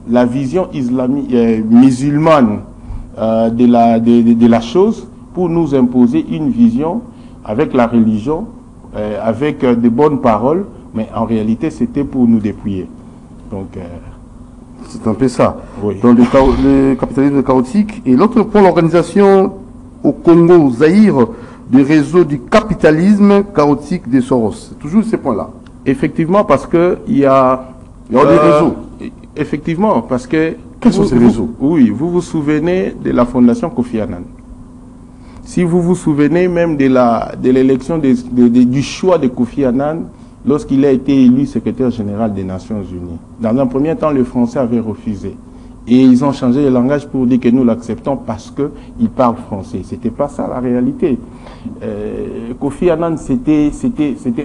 la vision musulmane de la chose pour nous imposer une vision avec la religion, avec de bonnes paroles, mais en réalité, c'était pour nous dépouiller. Donc, c'est un peu ça. Oui. Donc le capitalisme chaotique. Et l'autre point, l'organisation au Congo, Zaïre, du réseau du capitalisme chaotique de Soros. C'est toujours ces points-là. Effectivement, parce que il y a des réseaux. Effectivement, parce que... Quels sont ces réseaux? Oui, vous vous souvenez de la fondation Kofi Annan. Si vous vous souvenez même de l'élection, du choix de Kofi Annan, lorsqu'il a été élu secrétaire général des Nations Unies. Dans un premier temps, les Français avaient refusé. Et ils ont changé le langage pour dire que nous l'acceptons parce qu'ils parlent français. C'était pas ça la réalité. Kofi Annan, c'était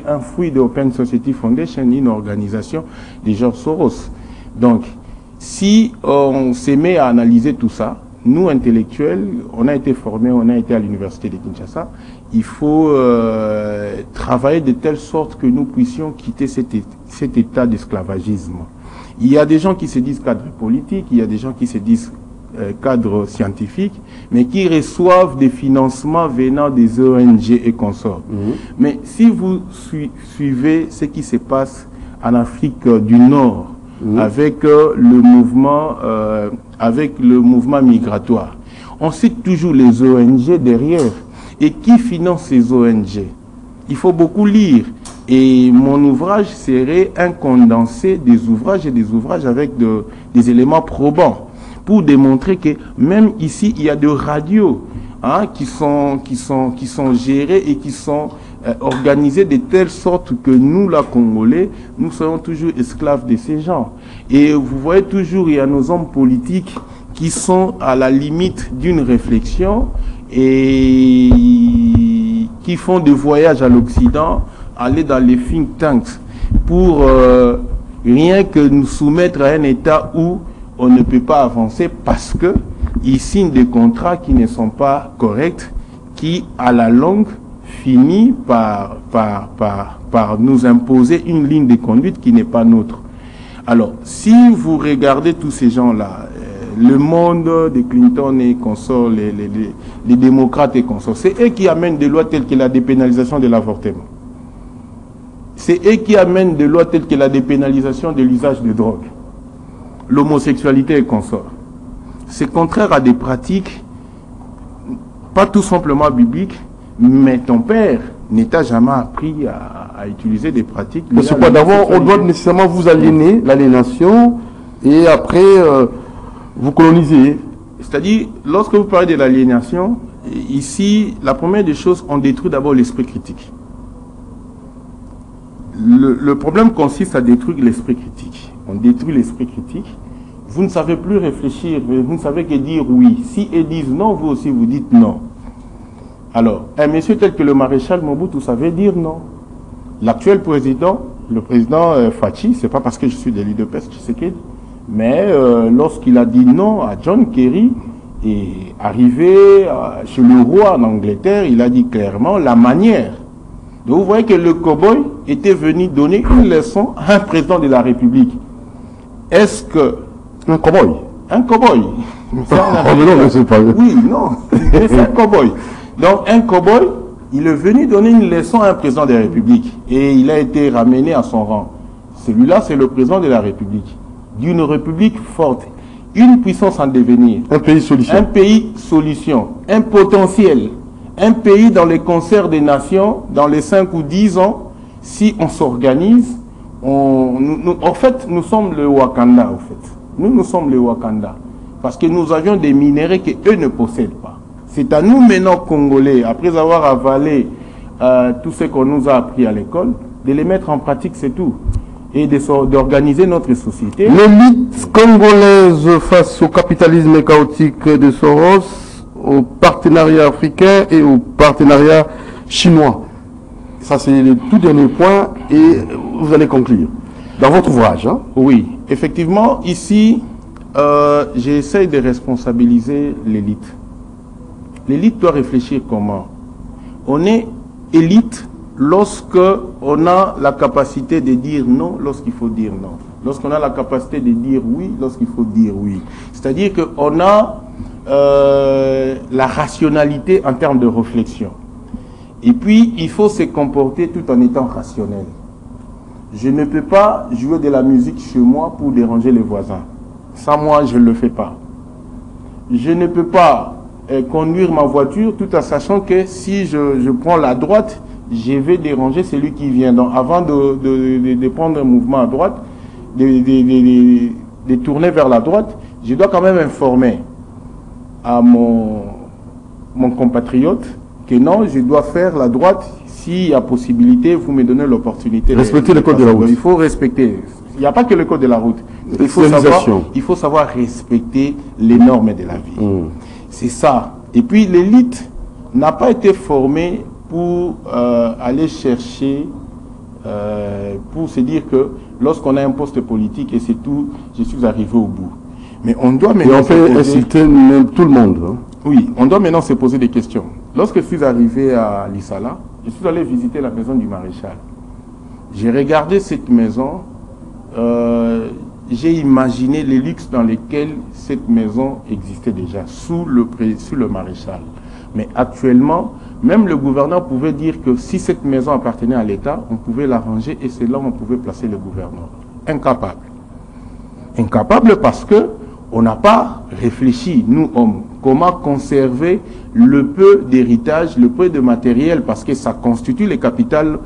un fruit de Open Society Foundation, une organisation de George Soros. Donc, si on s'est mis à analyser tout ça, nous, intellectuels, on a été formés, on a été à l'université de Kinshasa, il faut travailler de telle sorte que nous puissions quitter cet état d'esclavagisme. Il y a des gens qui se disent cadres politiques, il y a des gens qui se disent cadres scientifiques, mais qui reçoivent des financements venant des ONG et consorts. Mais si vous suivez ce qui se passe en Afrique du Nord, avec le mouvement migratoire, on cite toujours les ONG derrière. Et qui finance ces ONG? Il faut beaucoup lire. Et mon ouvrage serait un condensé des ouvrages et des ouvrages avec des éléments probants pour démontrer que même ici, il y a des radios qui sont gérées et qui sont organisées de telle sorte que nous, la Congolais, nous serons toujours esclaves de ces gens. Et vous voyez toujours, il y a nos hommes politiques qui sont à la limite d'une réflexion et qui font des voyages à l'Occident, aller dans les think tanks pour rien que nous soumettre à un état où on ne peut pas avancer parce que ils signent des contrats qui ne sont pas corrects, qui à la longue finit par nous imposer une ligne de conduite qui n'est pas nôtre. Alors, si vous regardez tous ces gens-là, le monde de Clinton et consorts, les démocrates et consorts, c'est eux qui amènent des lois telles que la dépénalisation de l'avortement. C'est eux qui amènent des lois telles que la dépénalisation de l'usage de drogue, l'homosexualité et consorts. C'est contraire à des pratiques, pas tout simplement bibliques, mais ton père ne t'a jamais appris à utiliser des pratiques. C'est quoi? D'abord, on doit nécessairement vous aliéner, l'aliénation, et après, vous coloniser. C'est-à-dire, lorsque vous parlez de l'aliénation, ici, la première des choses, on détruit d'abord l'esprit critique. Le problème consiste à détruire l'esprit critique. On détruit l'esprit critique. Vous ne savez plus réfléchir, vous ne savez que dire oui. Si ils disent non, vous aussi vous dites non. Alors, un monsieur tel que le maréchal Mobutu savait dire non. L'actuel président, le président Fachi, c'est pas parce que je suis de l'UDPS Tshisekedi, mais lorsqu'il a dit non à John Kerry et arrivé chez le roi en Angleterre, il a dit clairement la manière. Donc vous voyez que le cow-boy était venu donner une leçon à un président de la République. Est-ce que... Un cow-boy? Un cow-boy. Oh, mais non, mais c'est pas... Oui, non, c'est un cow-boy. Donc un cow-boy, il est venu donner une leçon à un président de la République et il a été ramené à son rang. Celui-là, c'est le président de la République. D'une République forte, une puissance en devenir. Un pays solution. Un pays solution, un potentiel. Un pays dans les concerts des nations, dans les 5 ou 10 ans, si on s'organise, en fait, nous sommes le Wakanda, en fait. Nous sommes le Wakanda. Parce que nous avions des minéraux qu'eux ne possèdent pas. C'est à nous maintenant, Congolais, après avoir avalé tout ce qu'on nous a appris à l'école, de les mettre en pratique, c'est tout. Et d'organiser notre société. L'élite congolaise face au capitalisme chaotique de Soros, au partenariat africain et au partenariat chinois. Ça, c'est le tout dernier point et vous allez conclure. Dans votre ouvrage. Hein? Oui, effectivement, ici, j'essaie de responsabiliser l'élite. L'élite doit réfléchir comment. On est élite lorsque on a la capacité de dire non lorsqu'il faut dire non. Lorsqu'on a la capacité de dire oui lorsqu'il faut dire oui. C'est-à-dire qu'on a la rationalité en termes de réflexion. Et puis, il faut se comporter tout en étant rationnel. Je ne peux pas jouer de la musique chez moi pour déranger les voisins. Ça, moi, je ne le fais pas. Je ne peux pas conduire ma voiture tout en sachant que si je prends la droite, je vais déranger celui qui vient. Donc, avant de prendre un mouvement à droite, de tourner vers la droite, je dois quand même informer à mon compatriote Que non, je dois faire la droite. S'il y a possibilité, vous me donnez l'opportunité. Respecter le code de la route. Il faut respecter. Il n'y a pas que le code de la route. Il faut savoir respecter les normes de la vie. C'est ça. Et puis l'élite n'a pas été formée pour aller chercher, pour se dire que lorsqu'on a un poste politique et c'est tout, je suis arrivé au bout. Mais on doit maintenant... Et on peut inciter même tout le monde. Hein. Oui, on doit maintenant se poser des questions. Lorsque je suis arrivé à Lissala, je suis allé visiter la maison du maréchal. J'ai regardé cette maison, j'ai imaginé les luxes dans lesquels cette maison existait déjà, sous le maréchal. Mais actuellement, même le gouverneur pouvait dire que si cette maison appartenait à l'État, on pouvait l'arranger et c'est là où on pouvait placer le gouverneur. Incapable. Incapable parce que on n'a pas réfléchi, nous hommes, comment conserver le peu d'héritage, le peu de matériel, parce que ça constitue le capital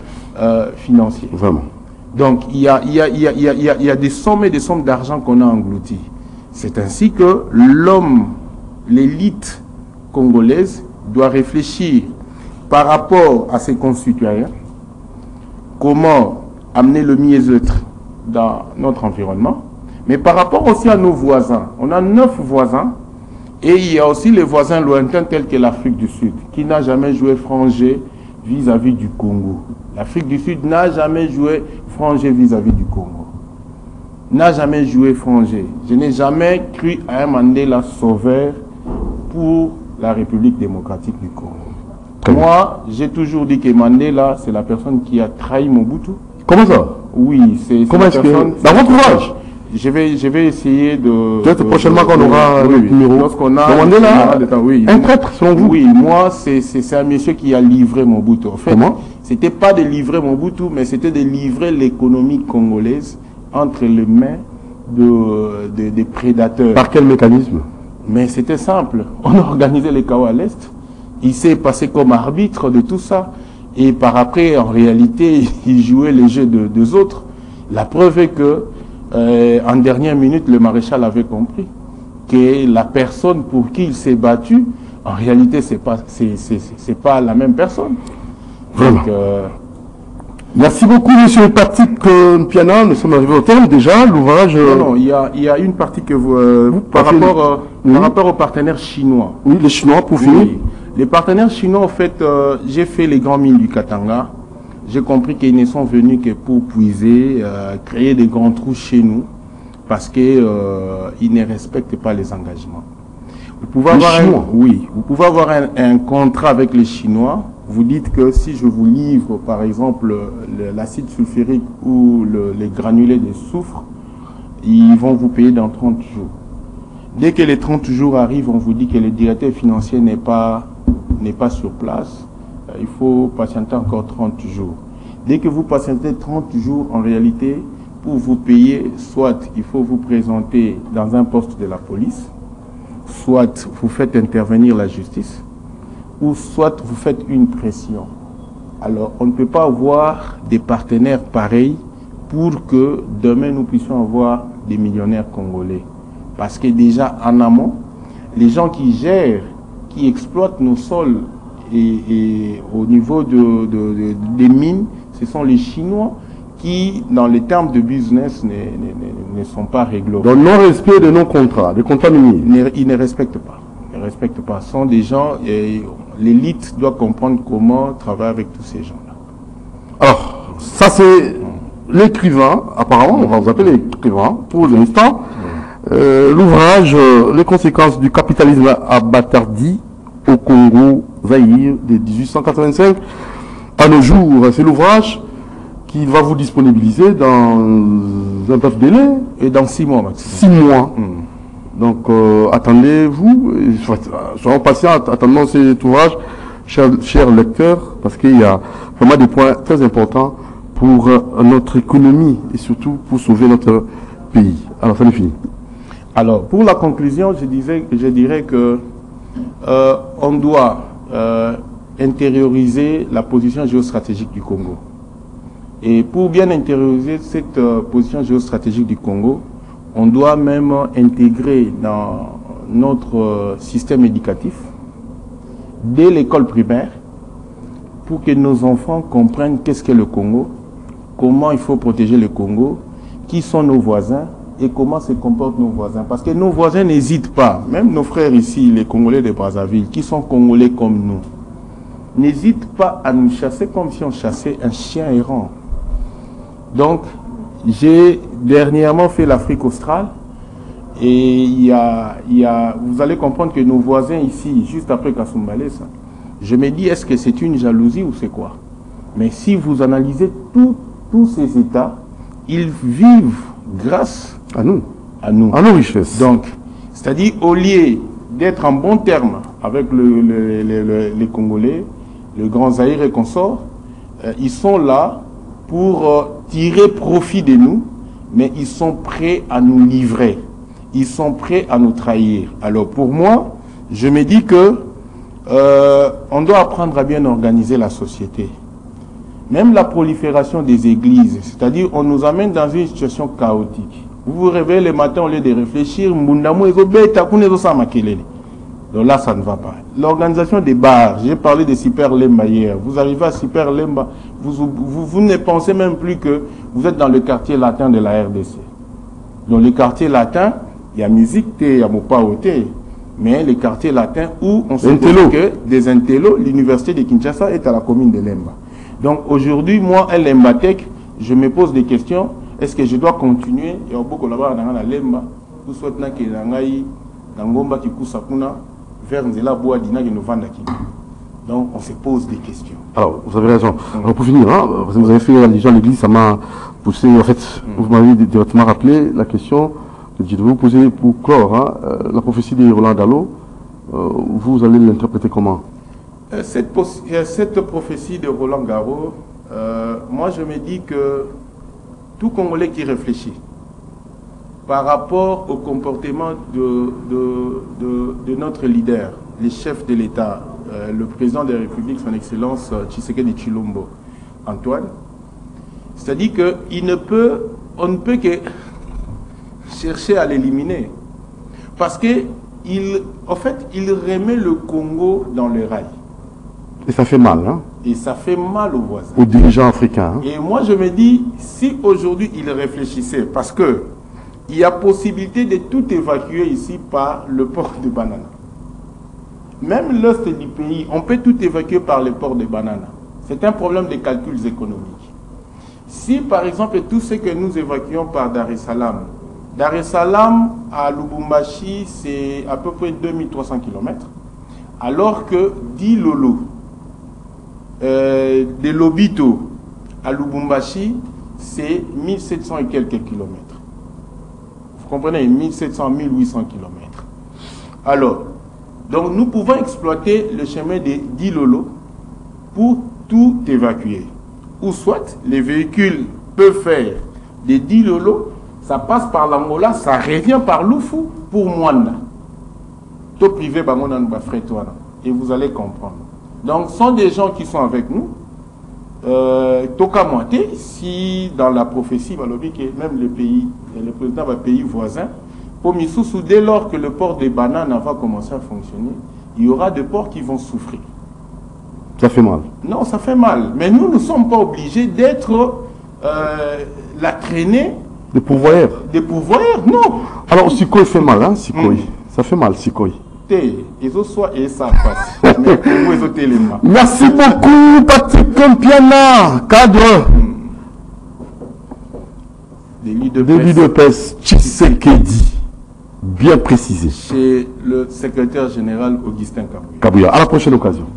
financier. Vraiment. Donc, il y a des sommes et des sommes d'argent qu'on a englouties. C'est ainsi que l'homme, l'élite congolaise, doit réfléchir par rapport à ses concitoyens, comment amener le mieux-être dans notre environnement, mais par rapport aussi à nos voisins. On a 9 voisins et il y a aussi les voisins lointains tels que l'Afrique du Sud qui n'a jamais joué franc jeu vis-à-vis du Congo. L'Afrique du Sud n'a jamais joué franc jeu vis-à-vis du Congo. N'a jamais joué franc jeu. Je n'ai jamais cru à un Mandela sauveur pour la République démocratique du Congo. Moi, j'ai toujours dit que Mandela, c'est la personne qui a trahi Mobutu. Comment ça? Oui, c'est comment est-ce que... Dans votre ouvrage? Je vais essayer de... Peut-être prochainement qu'on aura le numéro. Lorsqu'on a... Oui, un prêtre, selon vous? Oui, moi, c'est un monsieur qui a livré Mobutu. En fait, c'était pas de livrer Mobutu, mais c'était de livrer l'économie congolaise entre les mains des prédateurs. Par quel mécanisme? Mais c'était simple. On a organisé les chaos à l'Est. Il s'est passé comme arbitre de tout ça. Et par après, en réalité, il jouait les jeux des autres. La preuve est que, en dernière minute, le maréchal avait compris que la personne pour qui il s'est battu, en réalité, c'est pas la même personne. Vraiment. Donc, merci beaucoup, monsieur Patrick Piana. Nous sommes arrivés au terme déjà. L'ouvrage. Non, il y a une partie que vous. Par rapport aux partenaires chinois. Oui, les Chinois, pour finir. Les partenaires chinois, en fait, j'ai fait les grands mines du Katanga. J'ai compris qu'ils ne sont venus que pour puiser, créer des grands trous chez nous, parce qu'ils ne respectent pas les engagements. Vous pouvez avoir un contrat avec les Chinois. Vous dites que si je vous livre, par exemple, l'acide sulfurique ou les granulés de soufre, ils vont vous payer dans 30 jours. Dès que les 30 jours arrivent, on vous dit que le directeur financier n'est pas sur place. Il faut patienter encore 30 jours. Dès que vous patientez 30 jours, en réalité, pour vous payer, soit il faut vous présenter dans un poste de la police, soit vous faites intervenir la justice, ou soit vous faites une pression. Alors, on ne peut pas avoir des partenaires pareils pour que demain nous puissions avoir des millionnaires congolais. Parce que déjà, en amont, les gens qui gèrent, qui exploitent nos sols et au niveau des mines, ce sont les Chinois qui, dans les termes de business, ne sont pas réglo. Donc, non-respect de nos contrats, des contrats miniers. Ils ne respectent pas. Ils ne respectent pas. Ce sont des gens, et l'élite doit comprendre comment travailler avec tous ces gens-là. Alors, ça c'est l'écrivain, apparemment, on va vous appeler l'écrivain, pour l'instant. L'ouvrage « Les conséquences du capitalisme abattardi au Congo, Zaïre, de 1885 à nos jours ». C'est l'ouvrage qui va vous disponibiliser dans un bref délai. Et dans 6 mois maximum. 6 mois. Donc, attendez-vous, soyons patients, attendons cet ouvrage, chers lecteurs, parce qu'il y a vraiment des points très importants pour notre économie et surtout pour sauver notre pays. Alors, ça n'est fini. Alors, pour la conclusion, je dirais que on doit intérioriser la position géostratégique du Congo. Et pour bien intérioriser cette position géostratégique du Congo, on doit même intégrer dans notre système éducatif, dès l'école primaire, pour que nos enfants comprennent qu'est-ce qu'est le Congo, comment il faut protéger le Congo, qui sont nos voisins et comment se comportent nos voisins. Parce que nos voisins n'hésitent pas, même nos frères ici, les Congolais de Brazzaville, qui sont Congolais comme nous, n'hésitent pas à nous chasser comme si on chassait un chien errant. Donc, j'ai dernièrement fait l'Afrique australe et vous allez comprendre que nos voisins ici, juste après Kasumbalé, je me dis, est-ce que c'est une jalousie ou c'est quoi? Mais si vous analysez tous ces États, ils vivent grâce à nous, à nos richesses. Donc, c'est-à-dire, au lieu d'être en bon terme avec les Congolais, le Grand Zaïre et consorts, ils sont là pour tirer profit de nous, mais ils sont prêts à nous livrer. Ils sont prêts à nous trahir. Alors, pour moi, je me dis que on doit apprendre à bien organiser la société. Même la prolifération des églises, c'est-à-dire on nous amène dans une situation chaotique. Vous vous réveillez le matin au lieu de réfléchir, donc là ça ne va pas. L'organisation des bars, j'ai parlé de Super Lemba hier, vous arrivez à Super Lemba, vous ne pensez même plus que vous êtes dans le quartier latin de la RDC. Dans le quartier latin, il y a musique, il y a Mopa Oté, mais les quartiers latins où on sait que des intellos, l'université de Kinshasa est à la commune de Lemba. Donc aujourd'hui, moi, à Lembatec, je me pose des questions. Est-ce que je dois continuer? Et au beaucoup là-bas, dans la Lemba, tout soit que l'angaï, l'angomba qui coussakuna, vers Nzela Boadina qui nous vend qui. Donc on se pose des questions. Alors, vous avez raison. Alors pour finir, hein, vous avez fait allusion à l'église, ça m'a poussé, en fait, vous m'avez directement rappelé la question que je devais vous poser pour clore, hein, la prophétie de Roland Gallo, vous allez l'interpréter comment? Cette prophétie de Roland Garros, moi je me dis que tout Congolais qui réfléchit par rapport au comportement de notre leader, les chefs de l'État, le président de la République, son Excellence Tshisekedi Tshilombo, Antoine, c'est-à-dire qu'on ne peut que chercher à l'éliminer. Parce qu'en fait, il remet le Congo dans le rail. Et ça fait mal, hein? Et ça fait mal aux voisins. Aux dirigeants africains. Hein? Et moi, je me dis, si aujourd'hui, il réfléchissait, parce que il y a possibilité de tout évacuer ici par le port de Banana. Même l'est du pays, on peut tout évacuer par le port de Banana. C'est un problème de calculs économiques. Si, par exemple, tout ce que nous évacuons par Dar es Salaam à Lubumbashi, c'est à peu près 2300 km, alors que Dilolo, de Lobito à Lubumbashi, c'est 1700 et quelques kilomètres. Vous comprenez, 1700, 1800 kilomètres. Alors, donc nous pouvons exploiter le chemin de Dilolo pour tout évacuer. Ou soit, les véhicules peuvent faire des Dilolo, ça passe par l'Angola, ça revient par Lufu pour Mwanda. Tout privé, et vous allez comprendre. Donc, ce sont des gens qui sont avec nous. Toka Moité, si dans la prophétie, même le pays, le président va pays voisin, pour Missoussou, dès lors que le port des bananes va commencer à fonctionner, il y aura des ports qui vont souffrir. Ça fait mal. Non, ça fait mal. Mais nous ne sommes pas obligés d'être la traînée. Des pourvoyeurs. Des pourvoyeurs, non. Alors, Sikoy fait mal, hein, Sikoy. Ça fait mal, Sikoy. Merci beaucoup, Patrick Kampiana, cadre d'élu de PES Tshisekedi, bien précisé. Chez le secrétaire général Augustin Kabouya. À la prochaine occasion.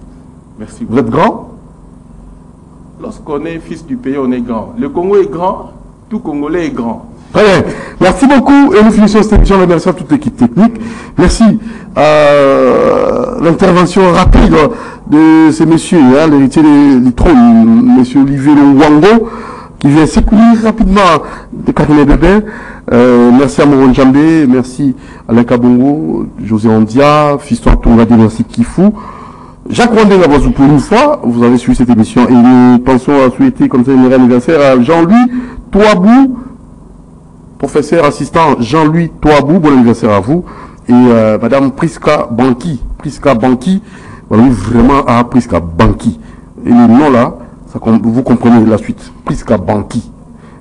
Merci. Vous êtes grand? Lorsqu'on est fils du pays, on est grand. Le Congo est grand, tout Congolais est grand. Très bien. Merci beaucoup. Et nous finissons cette émission en remerciant toute l'équipe technique. Merci à l'intervention rapide de ces messieurs, hein, l'héritier du trône, monsieur Olivier Lwango, qui vient s'écouler rapidement de cabinet de bain. Merci à Moron Djambé, merci à Alain Kabongo, José Andia, Fiston Toura, merci Kifou. Jacques Rondé Gabozou, pour une fois, vous avez suivi cette émission et nous pensons à souhaiter comme ça un anniversaire à Jean-Louis Touabou, professeur assistant Jean-Louis Touabou, bon anniversaire à vous. Et Madame Priska Banki, voilà, vraiment à Priska Banki. et le nom là, vous comprenez la suite. Priska Banki.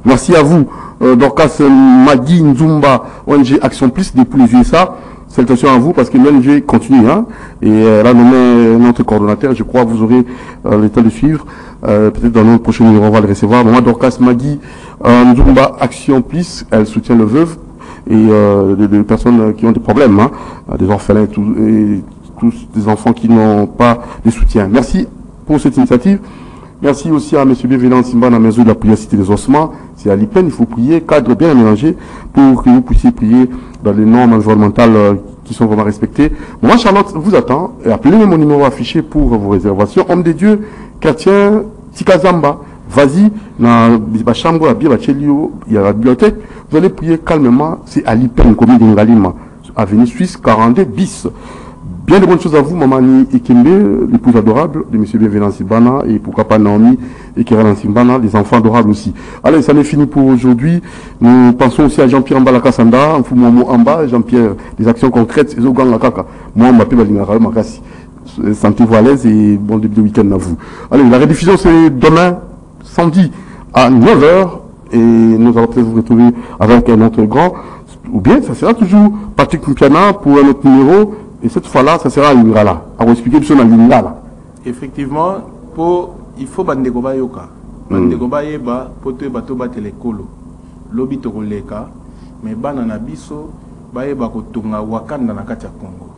Merci à vous, Dorcas Magui Nzumba, ONG Action Plus depuis les USA. Salutations à vous parce que l'ONG continue, hein, et elle a nommé notre coordonnateur. Je crois que vous aurez le temps de suivre. Peut-être dans notre prochain numéro, on va le recevoir. Maman Dorcas Magui Nzumba Action Plus, elle soutient le veuve et des personnes qui ont des problèmes, hein, des orphelins et tous des enfants qui n'ont pas de soutien. Merci pour cette initiative. Merci aussi à M. Bienvenant Simba dans la maison de la prière Cité des Ossements. C'est à l'IPEN, il faut prier, cadre bien aménagé pour que vous puissiez prier dans les normes environnementales qui sont vraiment respectées. Moi, Charlotte vous attend et appelez mon numéro affiché pour vos réservations. Homme de Dieu, chrétien, Tikazamba, vas-y, dans la chambre, il y a la bibliothèque. Vous allez prier calmement. C'est à l'IPEN, commune d'Ingalima, avenue Suisse 42 bis. Bien de bonnes choses à vous, Mamani Ekembe, l'épouse adorable de M. Bienvenant Simbana, et pourquoi pas Naomi et Kéran Simbana, les enfants adorables aussi. Allez, ça n'est fini pour aujourd'hui. Nous pensons aussi à Jean-Pierre Mbalakasanda, Mfoumomo Amba, Jean-Pierre, des actions concrètes, et Zogang Lakaka. Moi, m'appelle Balingara, Makassi. Sentez-vous à l'aise et bon début de week-end à vous. Allez, la rediffusion c'est demain, samedi, à 9h, et nous allons peut-être vous retrouver avec un autre grand, ou bien ça sera toujours Patrick Mpiana pour un autre numéro. Et cette fois-là, ça sera à Lingala. À vous expliquer tout ça dans Lingala. Effectivement, il faut Bandegoba Yoka. Bandegoba Yeba, Poto Batoba Telekolo. Lobi Togoleka. Mais Banana Biso, Baeba Kotunga Wakanda Nakatia Congo.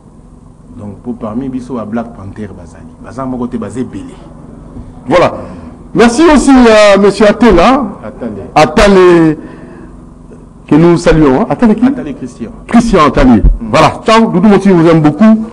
Donc, pour parmi Biso à Black Panther Bazali. Bazan Mokote Bazé Belé. Voilà. Merci aussi à M. Atela. Atale. Que nous saluons. Hein. Atale qui? Atale Christian. Christian Atale. Voilà. Ciao. Doudou Moti vous aime beaucoup.